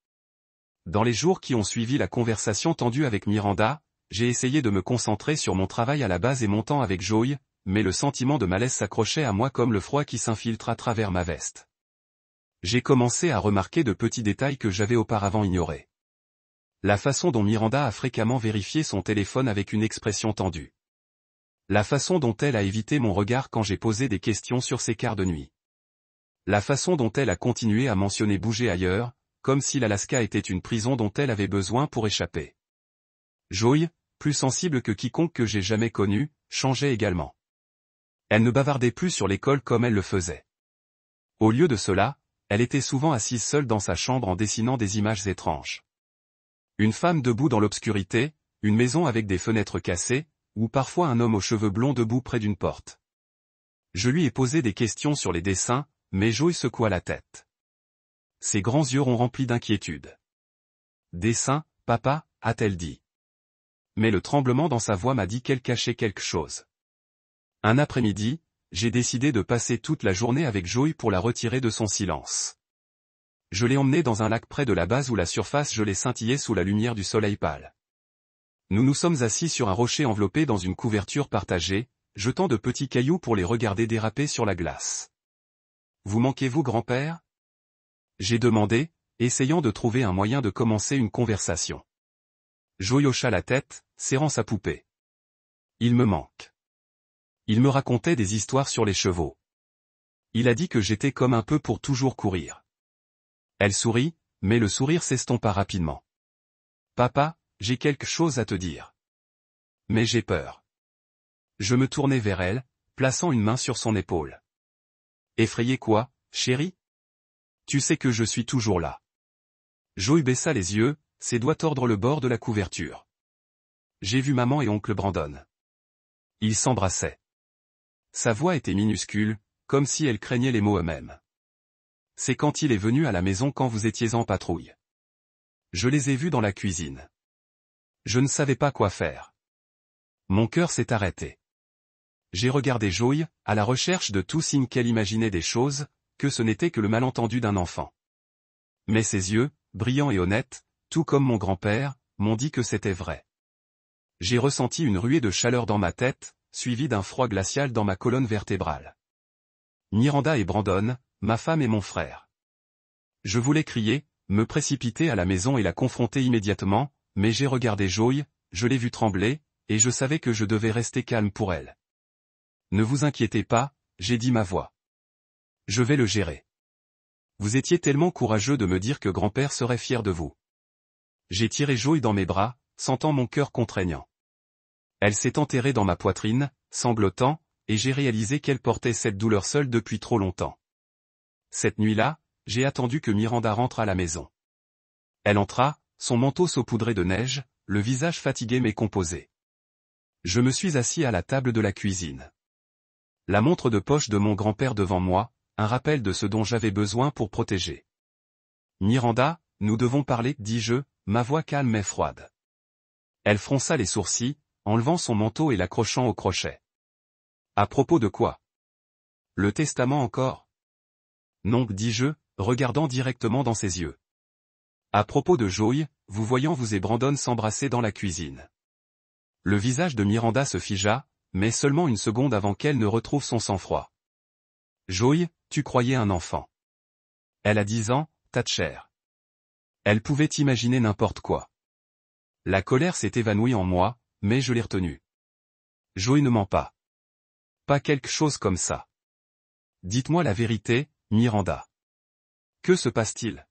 Dans les jours qui ont suivi la conversation tendue avec Miranda, j'ai essayé de me concentrer sur mon travail à la base et mon temps avec Joey, mais le sentiment de malaise s'accrochait à moi comme le froid qui s'infiltre à travers ma veste. J'ai commencé à remarquer de petits détails que j'avais auparavant ignorés. La façon dont Miranda a fréquemment vérifié son téléphone avec une expression tendue. La façon dont elle a évité mon regard quand j'ai posé des questions sur ses quarts de nuit. La façon dont elle a continué à mentionner bouger ailleurs, comme si l'Alaska était une prison dont elle avait besoin pour échapper. Joy, plus sensible que quiconque que j'ai jamais connu, changeait également. Elle ne bavardait plus sur l'école comme elle le faisait. Au lieu de cela, elle était souvent assise seule dans sa chambre en dessinant des images étranges. Une femme debout dans l'obscurité, une maison avec des fenêtres cassées, ou parfois un homme aux cheveux blonds debout près d'une porte. Je lui ai posé des questions sur les dessins, mais Joy secoua la tête. Ses grands yeux ronds remplis d'inquiétude. « Dessin, papa » a-t-elle dit. Mais le tremblement dans sa voix m'a dit qu'elle cachait quelque chose. Un après-midi, j'ai décidé de passer toute la journée avec Joy pour la retirer de son silence. Je l'ai emmenée dans un lac près de la base où la surface gelée scintillait sous la lumière du soleil pâle. Nous nous sommes assis sur un rocher enveloppé dans une couverture partagée, jetant de petits cailloux pour les regarder déraper sur la glace. « Vous manquez-vous, grand-père » j'ai demandé, essayant de trouver un moyen de commencer une conversation. Joy hocha la tête, serrant sa poupée. « Il me manque. » Il me racontait des histoires sur les chevaux. Il a dit que j'étais comme un peu pour toujours courir. Elle sourit, mais le sourire s'estompa rapidement. « Papa, j'ai quelque chose à te dire. » Mais j'ai peur. Je me tournai vers elle, plaçant une main sur son épaule. « Effrayé quoi, chérie ? Tu sais que je suis toujours là. » Joy baissa les yeux, ses doigts tordre le bord de la couverture. J'ai vu maman et oncle Brandon. Ils s'embrassaient. Sa voix était minuscule, comme si elle craignait les mots eux-mêmes. C'est quand il est venu à la maison quand vous étiez en patrouille. Je les ai vus dans la cuisine. Je ne savais pas quoi faire. Mon cœur s'est arrêté. J'ai regardé Joy, à la recherche de tout signe qu'elle imaginait des choses, que ce n'était que le malentendu d'un enfant. Mais ses yeux, brillants et honnêtes, tout comme mon grand-père, m'ont dit que c'était vrai. J'ai ressenti une ruée de chaleur dans ma tête, suivie d'un froid glacial dans ma colonne vertébrale. Miranda et Brandon, ma femme et mon frère. Je voulais crier, me précipiter à la maison et la confronter immédiatement, mais j'ai regardé Joy, je l'ai vue trembler, et je savais que je devais rester calme pour elle. Ne vous inquiétez pas, j'ai dit ma voix. Je vais le gérer. Vous étiez tellement courageux de me dire que grand-père serait fier de vous. J'ai tiré Joy dans mes bras, sentant mon cœur contraignant. Elle s'est enterrée dans ma poitrine, sanglotant, et j'ai réalisé qu'elle portait cette douleur seule depuis trop longtemps. Cette nuit-là, j'ai attendu que Miranda rentre à la maison. Elle entra, son manteau saupoudré de neige, le visage fatigué mais composé. Je me suis assis à la table de la cuisine. La montre de poche de mon grand-père devant moi, un rappel de ce dont j'avais besoin pour protéger. Miranda, nous devons parler, dis-je, ma voix calme mais froide. Elle fronça les sourcils, enlevant son manteau et l'accrochant au crochet. À propos de quoi? Le testament encore? Non, dis-je, regardant directement dans ses yeux. À propos de Joy, vous voyant vous et Brandon s'embrasser dans la cuisine. Le visage de Miranda se figea, mais seulement une seconde avant qu'elle ne retrouve son sang-froid. Joy, tu croyais un enfant. Elle a 10 ans, Thatcher. Elle pouvait imaginer n'importe quoi. La colère s'est évanouie en moi, mais je l'ai retenue. Joy ne ment pas. Pas quelque chose comme ça. Dites-moi la vérité, Miranda. Que se passe-t-il?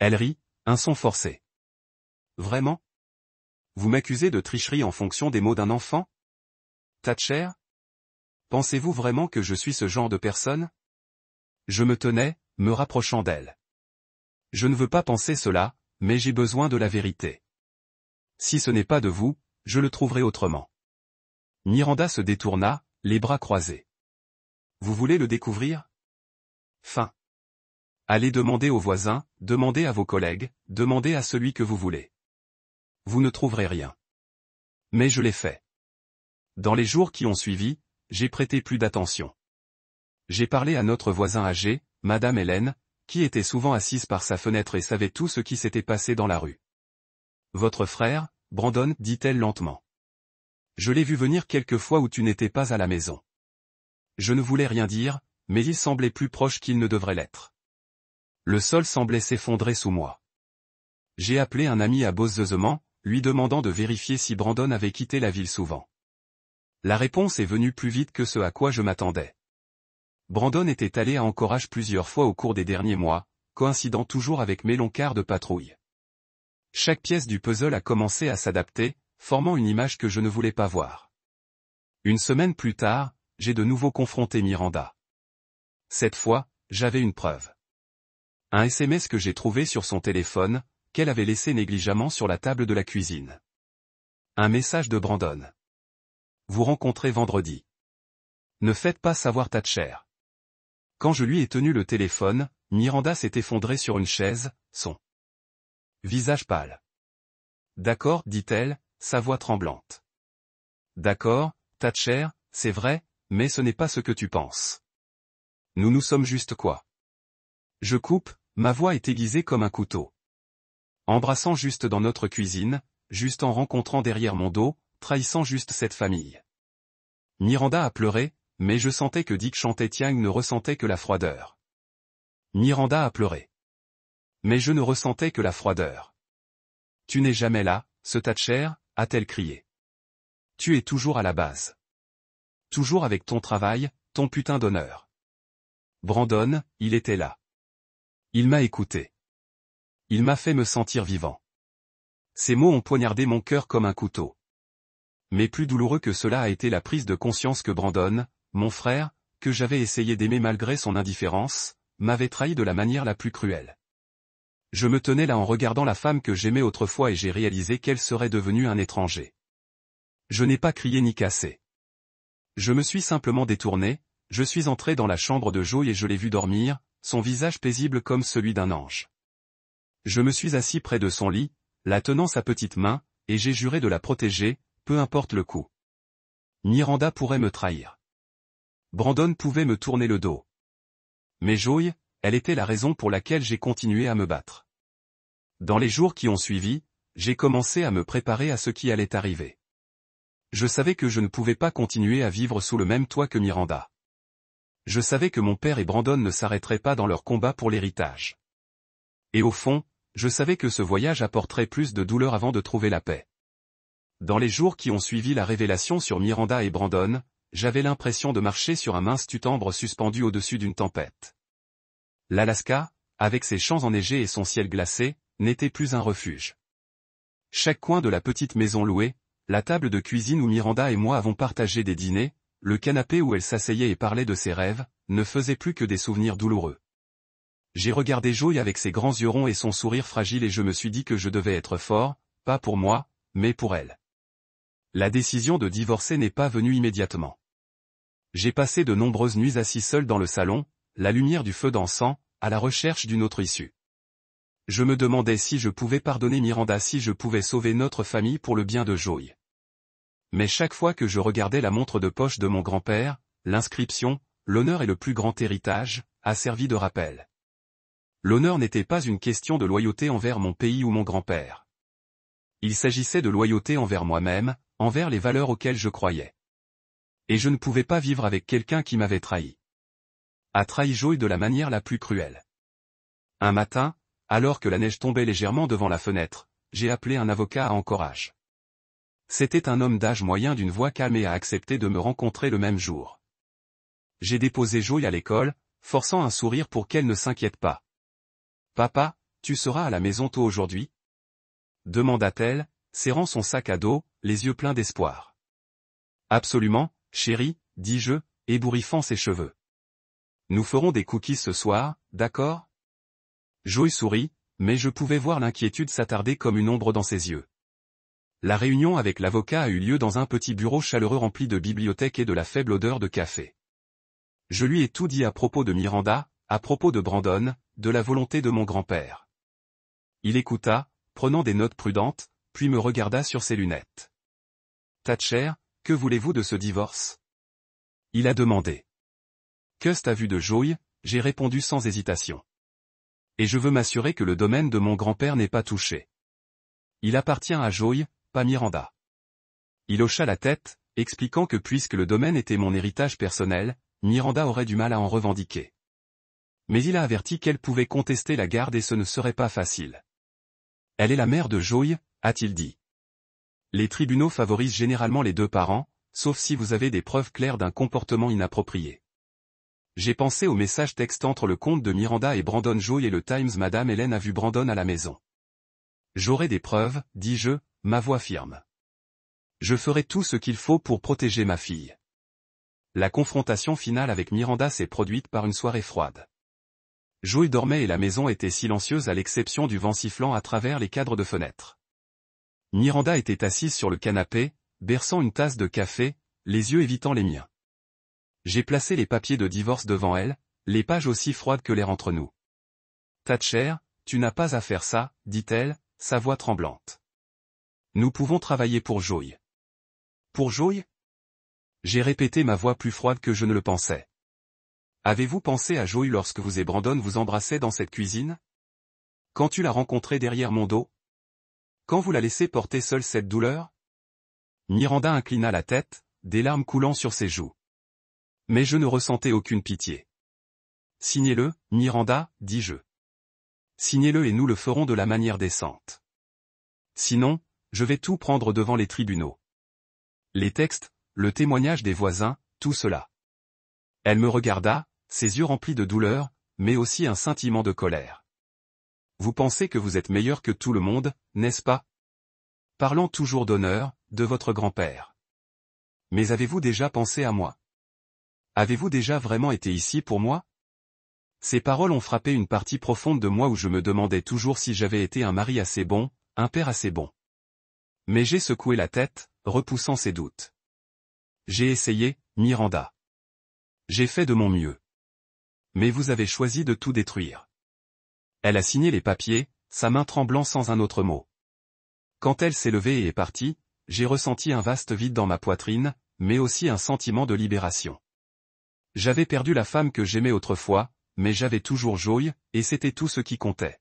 Elle rit, un son forcé. Vraiment? Vous m'accusez de tricherie en fonction des mots d'un enfant? Thatcher? Pensez-vous vraiment que je suis ce genre de personne? Je me tenais, me rapprochant d'elle. Je ne veux pas penser cela, mais j'ai besoin de la vérité. Si ce n'est pas de vous, je le trouverai autrement. Miranda se détourna, les bras croisés. Vous voulez le découvrir? Fin. Allez demander aux voisins, demandez à vos collègues, demandez à celui que vous voulez. Vous ne trouverez rien. Mais je l'ai fait. Dans les jours qui ont suivi, j'ai prêté plus d'attention. J'ai parlé à notre voisin âgé, Madame Hélène, qui était souvent assise par sa fenêtre et savait tout ce qui s'était passé dans la rue. Votre frère, Brandon, dit-elle lentement. Je l'ai vu venir quelquefois où tu n'étais pas à la maison. Je ne voulais rien dire, mais il semblait plus proche qu'il ne devrait l'être. Le sol semblait s'effondrer sous moi. J'ai appelé un ami à Bozeusement, lui demandant de vérifier si Brandon avait quitté la ville souvent. La réponse est venue plus vite que ce à quoi je m'attendais. Brandon était allé à Anchorage plusieurs fois au cours des derniers mois, coïncidant toujours avec mes longs quarts de patrouille. Chaque pièce du puzzle a commencé à s'adapter, formant une image que je ne voulais pas voir. Une semaine plus tard, j'ai de nouveau confronté Miranda. Cette fois, j'avais une preuve. Un SMS que j'ai trouvé sur son téléphone, qu'elle avait laissé négligemment sur la table de la cuisine. Un message de Brandon. Vous rencontrez vendredi. Ne faites pas savoir Thatcher. Quand je lui ai tenu le téléphone, Miranda s'est effondrée sur une chaise, son visage pâle. D'accord, dit-elle, sa voix tremblante. D'accord, Thatcher, c'est vrai, mais ce n'est pas ce que tu penses. Nous nous sommes juste quoi? Je coupe, ma voix est aiguisée comme un couteau. Embrassant juste dans notre cuisine, juste en rencontrant derrière mon dos, trahissant juste cette famille. Miranda a pleuré, mais je sentais que Dick Chanté-Tiang ne ressentait que la froideur. Miranda a pleuré. Mais je ne ressentais que la froideur. Tu n'es jamais là, ce Thatcher, a-t-elle crié. Tu es toujours à la base. Toujours avec ton travail, ton putain d'honneur. Brandon, il était là. Il m'a écouté. Il m'a fait me sentir vivant. Ces mots ont poignardé mon cœur comme un couteau. Mais plus douloureux que cela a été la prise de conscience que Brandon, mon frère, que j'avais essayé d'aimer malgré son indifférence, m'avait trahi de la manière la plus cruelle. Je me tenais là en regardant la femme que j'aimais autrefois et j'ai réalisé qu'elle serait devenue un étranger. Je n'ai pas crié ni cassé. Je me suis simplement détourné, je suis entré dans la chambre de Joey et je l'ai vu dormir, son visage paisible comme celui d'un ange. Je me suis assis près de son lit, la tenant sa petite main, et j'ai juré de la protéger, peu importe le coup. Miranda pourrait me trahir. Brandon pouvait me tourner le dos. Mais Joey, elle était la raison pour laquelle j'ai continué à me battre. Dans les jours qui ont suivi, j'ai commencé à me préparer à ce qui allait arriver. Je savais que je ne pouvais pas continuer à vivre sous le même toit que Miranda. Je savais que mon père et Brandon ne s'arrêteraient pas dans leur combat pour l'héritage. Et au fond, je savais que ce voyage apporterait plus de douleur avant de trouver la paix. Dans les jours qui ont suivi la révélation sur Miranda et Brandon, j'avais l'impression de marcher sur un mince tutambre suspendu au-dessus d'une tempête. L'Alaska, avec ses champs enneigés et son ciel glacé, n'était plus un refuge. Chaque coin de la petite maison louée, la table de cuisine où Miranda et moi avons partagé des dîners, le canapé où elle s'asseyait et parlait de ses rêves, ne faisaient plus que des souvenirs douloureux. J'ai regardé Joey avec ses grands yeux ronds et son sourire fragile et je me suis dit que je devais être fort, pas pour moi, mais pour elle. La décision de divorcer n'est pas venue immédiatement. J'ai passé de nombreuses nuits assis seul dans le salon, la lumière du feu dansant, à la recherche d'une autre issue. Je me demandais si je pouvais pardonner Miranda, si je pouvais sauver notre famille pour le bien de Joey. Mais chaque fois que je regardais la montre de poche de mon grand-père, l'inscription « L'honneur est le plus grand héritage » a servi de rappel. L'honneur n'était pas une question de loyauté envers mon pays ou mon grand-père. Il s'agissait de loyauté envers moi-même, envers les valeurs auxquelles je croyais. Et je ne pouvais pas vivre avec quelqu'un qui m'avait trahi. A trahi Joey de la manière la plus cruelle. Un matin, alors que la neige tombait légèrement devant la fenêtre, j'ai appelé un avocat à Anchorage. C'était un homme d'âge moyen d'une voix calme et a accepté de me rencontrer le même jour. J'ai déposé Joey à l'école, forçant un sourire pour qu'elle ne s'inquiète pas. « Papa, tu seras à la maison tôt aujourd'hui ?» demanda-t-elle, serrant son sac à dos, les yeux pleins d'espoir. « Absolument, chérie, dis-je, ébouriffant ses cheveux. Nous ferons des cookies ce soir, d'accord ?» Joey sourit, mais je pouvais voir l'inquiétude s'attarder comme une ombre dans ses yeux. La réunion avec l'avocat a eu lieu dans un petit bureau chaleureux rempli de bibliothèques et de la faible odeur de café. Je lui ai tout dit à propos de Miranda, à propos de Brandon, de la volonté de mon grand-père. Il écouta, prenant des notes prudentes, puis me regarda sur ses lunettes. « Thatcher, que voulez-vous de ce divorce ?» Il a demandé. « Qu'est-ce t'as vu de Joey ?» J'ai répondu sans hésitation. « Et je veux m'assurer que le domaine de mon grand-père n'est pas touché. Il appartient à Joey, pas Miranda. » Il hocha la tête, expliquant que puisque le domaine était mon héritage personnel, Miranda aurait du mal à en revendiquer. Mais il a averti qu'elle pouvait contester la garde et ce ne serait pas facile. « Elle est la mère de Joey », a-t-il dit. Les tribunaux favorisent généralement les deux parents, sauf si vous avez des preuves claires d'un comportement inapproprié. J'ai pensé au message texte entre le compte de Miranda et Brandon Joy et le Times. Madame Hélène a vu Brandon à la maison. J'aurai des preuves, dis-je, ma voix ferme. Je ferai tout ce qu'il faut pour protéger ma fille. La confrontation finale avec Miranda s'est produite par une soirée froide. Joy dormait et la maison était silencieuse à l'exception du vent sifflant à travers les cadres de fenêtres. Miranda était assise sur le canapé, berçant une tasse de café, les yeux évitant les miens. J'ai placé les papiers de divorce devant elle, les pages aussi froides que l'air entre nous. « Thatcher, tu n'as pas à faire ça, dit-elle, sa voix tremblante. Nous pouvons travailler pour Joy. Pour Joy ? J'ai répété, ma voix plus froide que je ne le pensais. Avez-vous pensé à Joy lorsque vous et Brandon vous embrassaient dans cette cuisine ? Quand tu l'as rencontrée derrière mon dos ? Quand vous la laissez porter seule cette douleur ? Miranda inclina la tête, des larmes coulant sur ses joues. Mais je ne ressentais aucune pitié. Signez-le, Miranda, dis-je. Signez-le et nous le ferons de la manière décente. Sinon, je vais tout prendre devant les tribunaux. Les textes, le témoignage des voisins, tout cela. Elle me regarda, ses yeux remplis de douleur, mais aussi un sentiment de colère. Vous pensez que vous êtes meilleur que tout le monde, n'est-ce pas ? Parlant toujours d'honneur, de votre grand-père. Mais avez-vous déjà pensé à moi ? Avez-vous déjà vraiment été ici pour moi ? Ces paroles ont frappé une partie profonde de moi où je me demandais toujours si j'avais été un mari assez bon, un père assez bon. Mais j'ai secoué la tête, repoussant ces doutes. J'ai essayé, Miranda. J'ai fait de mon mieux. Mais vous avez choisi de tout détruire. Elle a signé les papiers, sa main tremblant sans un autre mot. Quand elle s'est levée et est partie, j'ai ressenti un vaste vide dans ma poitrine, mais aussi un sentiment de libération. J'avais perdu la femme que j'aimais autrefois, mais j'avais toujours Joy, et c'était tout ce qui comptait.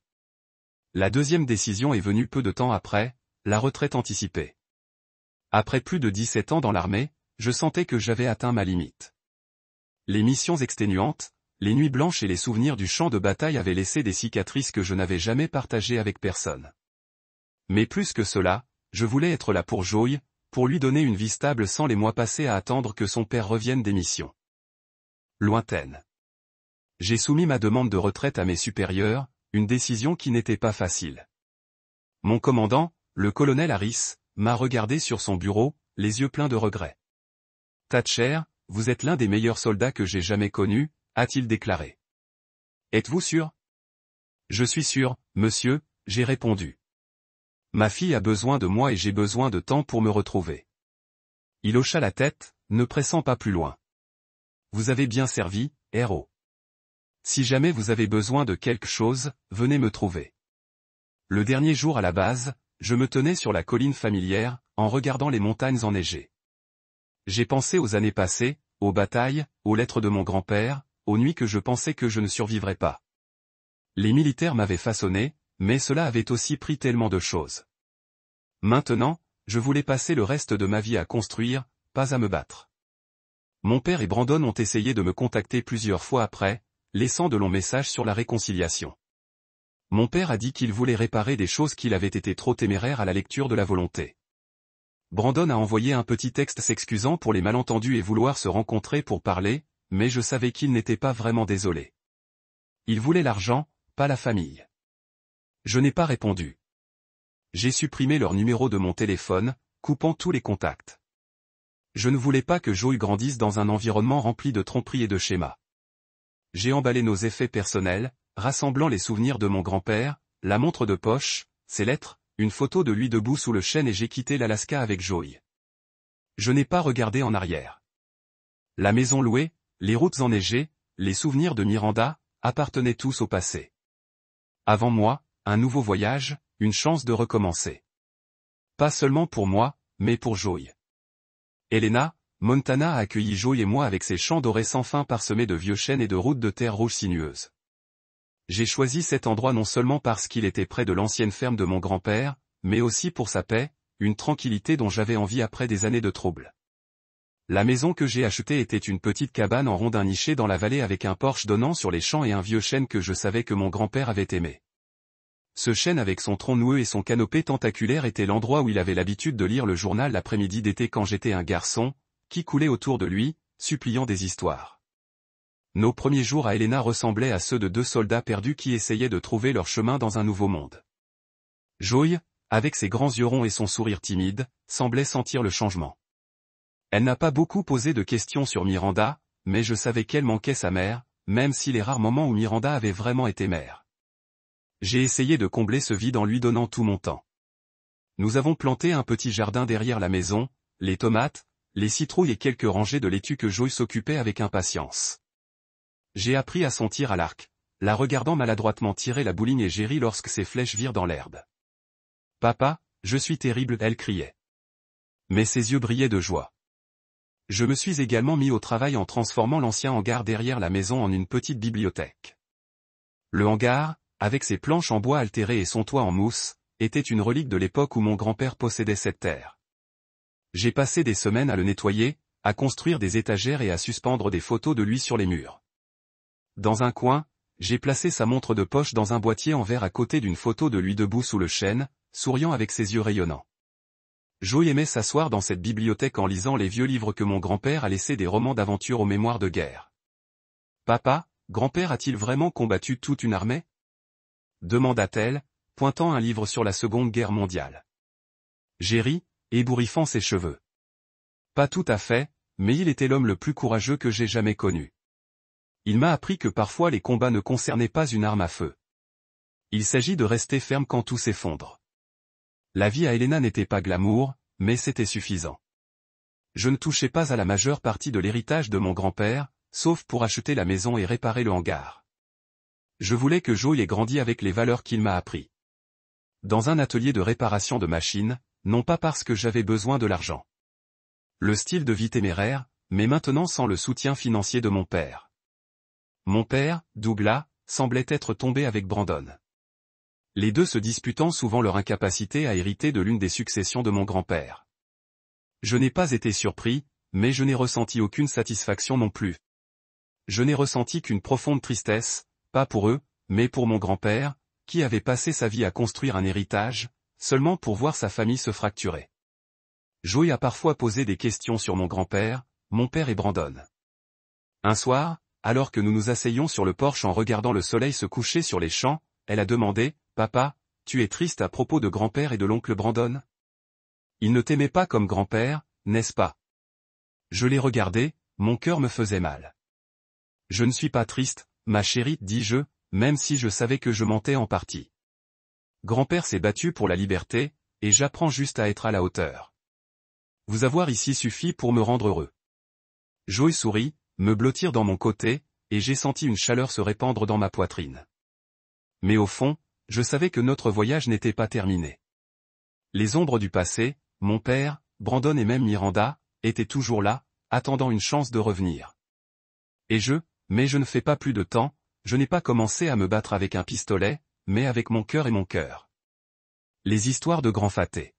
La deuxième décision est venue peu de temps après, la retraite anticipée. Après plus de 17 ans dans l'armée, je sentais que j'avais atteint ma limite. Les missions exténuantes, les nuits blanches et les souvenirs du champ de bataille avaient laissé des cicatrices que je n'avais jamais partagées avec personne. Mais plus que cela, je voulais être là pour Joy, pour lui donner une vie stable sans les mois passés à attendre que son père revienne des missions lointaines. J'ai soumis ma demande de retraite à mes supérieurs, une décision qui n'était pas facile. Mon commandant, le colonel Harris, m'a regardé sur son bureau, les yeux pleins de regret. « Thatcher, vous êtes l'un des meilleurs soldats que j'ai jamais connus, a-t-il déclaré. « Êtes-vous sûr ? » « Je suis sûr, monsieur, » j'ai répondu. « Ma fille a besoin de moi et j'ai besoin de temps pour me retrouver. » Il hocha la tête, ne pressant pas plus loin. « Vous avez bien servi, héros. Si jamais vous avez besoin de quelque chose, venez me trouver. » Le dernier jour à la base, je me tenais sur la colline familière, en regardant les montagnes enneigées. J'ai pensé aux années passées, aux batailles, aux lettres de mon grand-père, aux nuits que je pensais que je ne survivrais pas. Les militaires m'avaient façonné, mais cela avait aussi pris tellement de choses. Maintenant, je voulais passer le reste de ma vie à construire, pas à me battre. Mon père et Brandon ont essayé de me contacter plusieurs fois après, laissant de longs messages sur la réconciliation. Mon père a dit qu'il voulait réparer des choses qu'il avait été trop téméraire à la lecture de la volonté. Brandon a envoyé un petit texte s'excusant pour les malentendus et vouloir se rencontrer pour parler, mais je savais qu'il n'était pas vraiment désolé. Il voulait l'argent, pas la famille. Je n'ai pas répondu. J'ai supprimé leur numéro de mon téléphone, coupant tous les contacts. Je ne voulais pas que Joy grandisse dans un environnement rempli de tromperies et de schémas. J'ai emballé nos effets personnels, rassemblant les souvenirs de mon grand-père, la montre de poche, ses lettres, une photo de lui debout sous le chêne et j'ai quitté l'Alaska avec Joy. Je n'ai pas regardé en arrière. La maison louée, les routes enneigées, les souvenirs de Miranda, appartenaient tous au passé. Avant moi, un nouveau voyage, une chance de recommencer. Pas seulement pour moi, mais pour Joy. Helena, Montana a accueilli Joy et moi avec ses champs dorés sans fin parsemés de vieux chênes et de routes de terre rouge sinueuses. J'ai choisi cet endroit non seulement parce qu'il était près de l'ancienne ferme de mon grand-père, mais aussi pour sa paix, une tranquillité dont j'avais envie après des années de troubles. La maison que j'ai achetée était une petite cabane en rondin nichée dans la vallée avec un porche donnant sur les champs et un vieux chêne que je savais que mon grand-père avait aimé. Ce chêne avec son tronc noueux et son canopé tentaculaire était l'endroit où il avait l'habitude de lire le journal l'après-midi d'été quand j'étais un garçon, qui coulaient autour de lui, suppliant des histoires. Nos premiers jours à Helena ressemblaient à ceux de deux soldats perdus qui essayaient de trouver leur chemin dans un nouveau monde. Joy, avec ses grands yeux ronds et son sourire timide, semblait sentir le changement. Elle n'a pas beaucoup posé de questions sur Miranda, mais je savais qu'elle manquait sa mère, même si les rares moments où Miranda avait vraiment été mère. J'ai essayé de combler ce vide en lui donnant tout mon temps. Nous avons planté un petit jardin derrière la maison, les tomates, les citrouilles et quelques rangées de laitue que Joy s'occupait avec impatience. J'ai appris à son tir à l'arc, la regardant maladroitement tirer la bouline et gérit lorsque ses flèches virent dans l'herbe. « Papa, je suis terrible » elle criait. Mais ses yeux brillaient de joie. Je me suis également mis au travail en transformant l'ancien hangar derrière la maison en une petite bibliothèque. Le hangar, avec ses planches en bois altérées et son toit en mousse, était une relique de l'époque où mon grand-père possédait cette terre. J'ai passé des semaines à le nettoyer, à construire des étagères et à suspendre des photos de lui sur les murs. Dans un coin, j'ai placé sa montre de poche dans un boîtier en verre à côté d'une photo de lui debout sous le chêne, souriant avec ses yeux rayonnants. Joy aimait s'asseoir dans cette bibliothèque en lisant les vieux livres que mon grand-père a laissés des romans d'aventure aux mémoires de guerre. « Papa, grand-père a-t-il vraiment combattu toute une armée ?» demanda-t-elle, pointant un livre sur la Seconde Guerre mondiale. J'ai ri, ébouriffant ses cheveux. Pas tout à fait, mais il était l'homme le plus courageux que j'ai jamais connu. Il m'a appris que parfois les combats ne concernaient pas une arme à feu. Il s'agit de rester ferme quand tout s'effondre. La vie à Helena n'était pas glamour, mais c'était suffisant. Je ne touchais pas à la majeure partie de l'héritage de mon grand-père, sauf pour acheter la maison et réparer le hangar. Je voulais que Joy ait grandi avec les valeurs qu'il m'a appris. Dans un atelier de réparation de machines, non pas parce que j'avais besoin de l'argent. Le style de vie téméraire, mais maintenant sans le soutien financier de mon père. Mon père, Douglas, semblait être tombé avec Brandon. Les deux se disputant souvent leur incapacité à hériter de l'une des successions de mon grand-père. Je n'ai pas été surpris, mais je n'ai ressenti aucune satisfaction non plus. Je n'ai ressenti qu'une profonde tristesse, pas pour eux, mais pour mon grand-père, qui avait passé sa vie à construire un héritage, seulement pour voir sa famille se fracturer. Joy a parfois posé des questions sur mon grand-père, mon père et Brandon. Un soir, alors que nous nous asseyions sur le porche en regardant le soleil se coucher sur les champs, elle a demandé, « Papa, tu es triste à propos de grand-père et de l'oncle Brandon ? Il ne t'aimait pas comme grand-père, n'est-ce pas ?» Je l'ai regardé, mon cœur me faisait mal. « Je ne suis pas triste, ma chérie, dis-je, même si je savais que je mentais en partie. Grand-père s'est battu pour la liberté, et j'apprends juste à être à la hauteur. Vous avoir ici suffit pour me rendre heureux. » Joy sourit, me blottir dans mon côté, et j'ai senti une chaleur se répandre dans ma poitrine. Mais au fond, je savais que notre voyage n'était pas terminé. Les ombres du passé, mon père, Brandon et même Miranda, étaient toujours là, attendant une chance de revenir. Mais je ne fais pas plus de temps, je n'ai pas commencé à me battre avec un pistolet, mais avec mon cœur et mon cœur. Les histoires de grand Faté.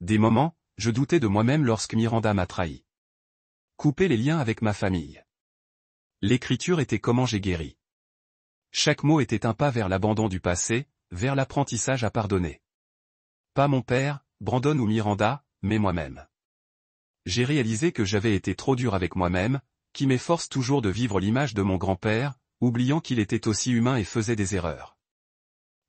Des moments, je doutais de moi-même lorsque Miranda m'a trahi. Couper les liens avec ma famille. L'écriture était comment j'ai guéri. Chaque mot était un pas vers l'abandon du passé, vers l'apprentissage à pardonner. Pas mon père, Brandon ou Miranda, mais moi-même. J'ai réalisé que j'avais été trop dur avec moi-même, qui m'efforce toujours de vivre l'image de mon grand-père, oubliant qu'il était aussi humain et faisait des erreurs.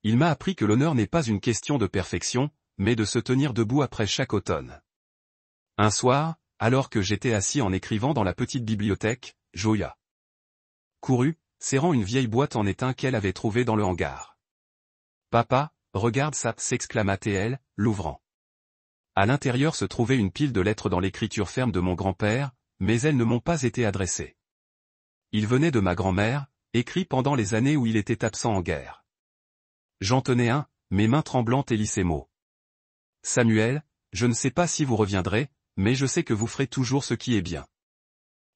Il m'a appris que l'honneur n'est pas une question de perfection, mais de se tenir debout après chaque automne. Un soir, alors que j'étais assis en écrivant dans la petite bibliothèque, Joy a couru, serrant une vieille boîte en étain qu'elle avait trouvée dans le hangar. « Papa, regarde ça » s'exclama-t-elle, l'ouvrant. À l'intérieur se trouvait une pile de lettres dans l'écriture ferme de mon grand-père, mais elles ne m'ont pas été adressées. Il venait de ma grand-mère, écrit pendant les années où il était absent en guerre. J'en tenais un, mes mains tremblantes et lis ces mots. « Samuel, je ne sais pas si vous reviendrez, mais je sais que vous ferez toujours ce qui est bien.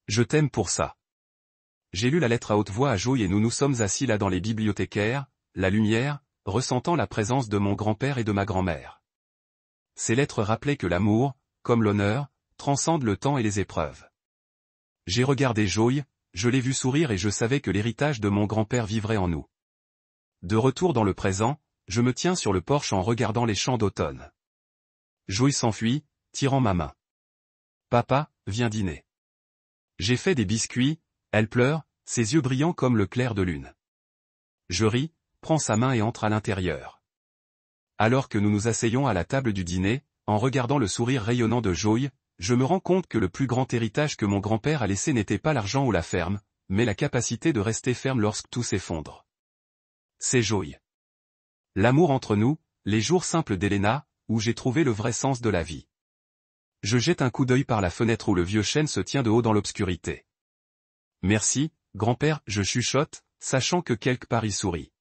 Je t'aime pour ça. » J'ai lu la lettre à haute voix à Joy et nous nous sommes assis là dans les bibliothécaires, la lumière, ressentant la présence de mon grand-père et de ma grand-mère. Ces lettres rappelaient que l'amour, comme l'honneur, transcende le temps et les épreuves. J'ai regardé Joy, je l'ai vu sourire et je savais que l'héritage de mon grand-père vivrait en nous. De retour dans le présent, je me tiens sur le porche en regardant les champs d'automne. Joy s'enfuit, tirant ma main. Papa, viens dîner. J'ai fait des biscuits, elle pleure, ses yeux brillants comme le clair de lune. Je ris, prends sa main et entre à l'intérieur. Alors que nous nous asseyons à la table du dîner, en regardant le sourire rayonnant de Joy, je me rends compte que le plus grand héritage que mon grand-père a laissé n'était pas l'argent ou la ferme, mais la capacité de rester ferme lorsque tout s'effondre. C'est Joy. L'amour entre nous, les jours simples d'Elena, où j'ai trouvé le vrai sens de la vie. Je jette un coup d'œil par la fenêtre où le vieux chêne se tient de haut dans l'obscurité. Merci, grand-père, je chuchote, sachant que quelque part il sourit.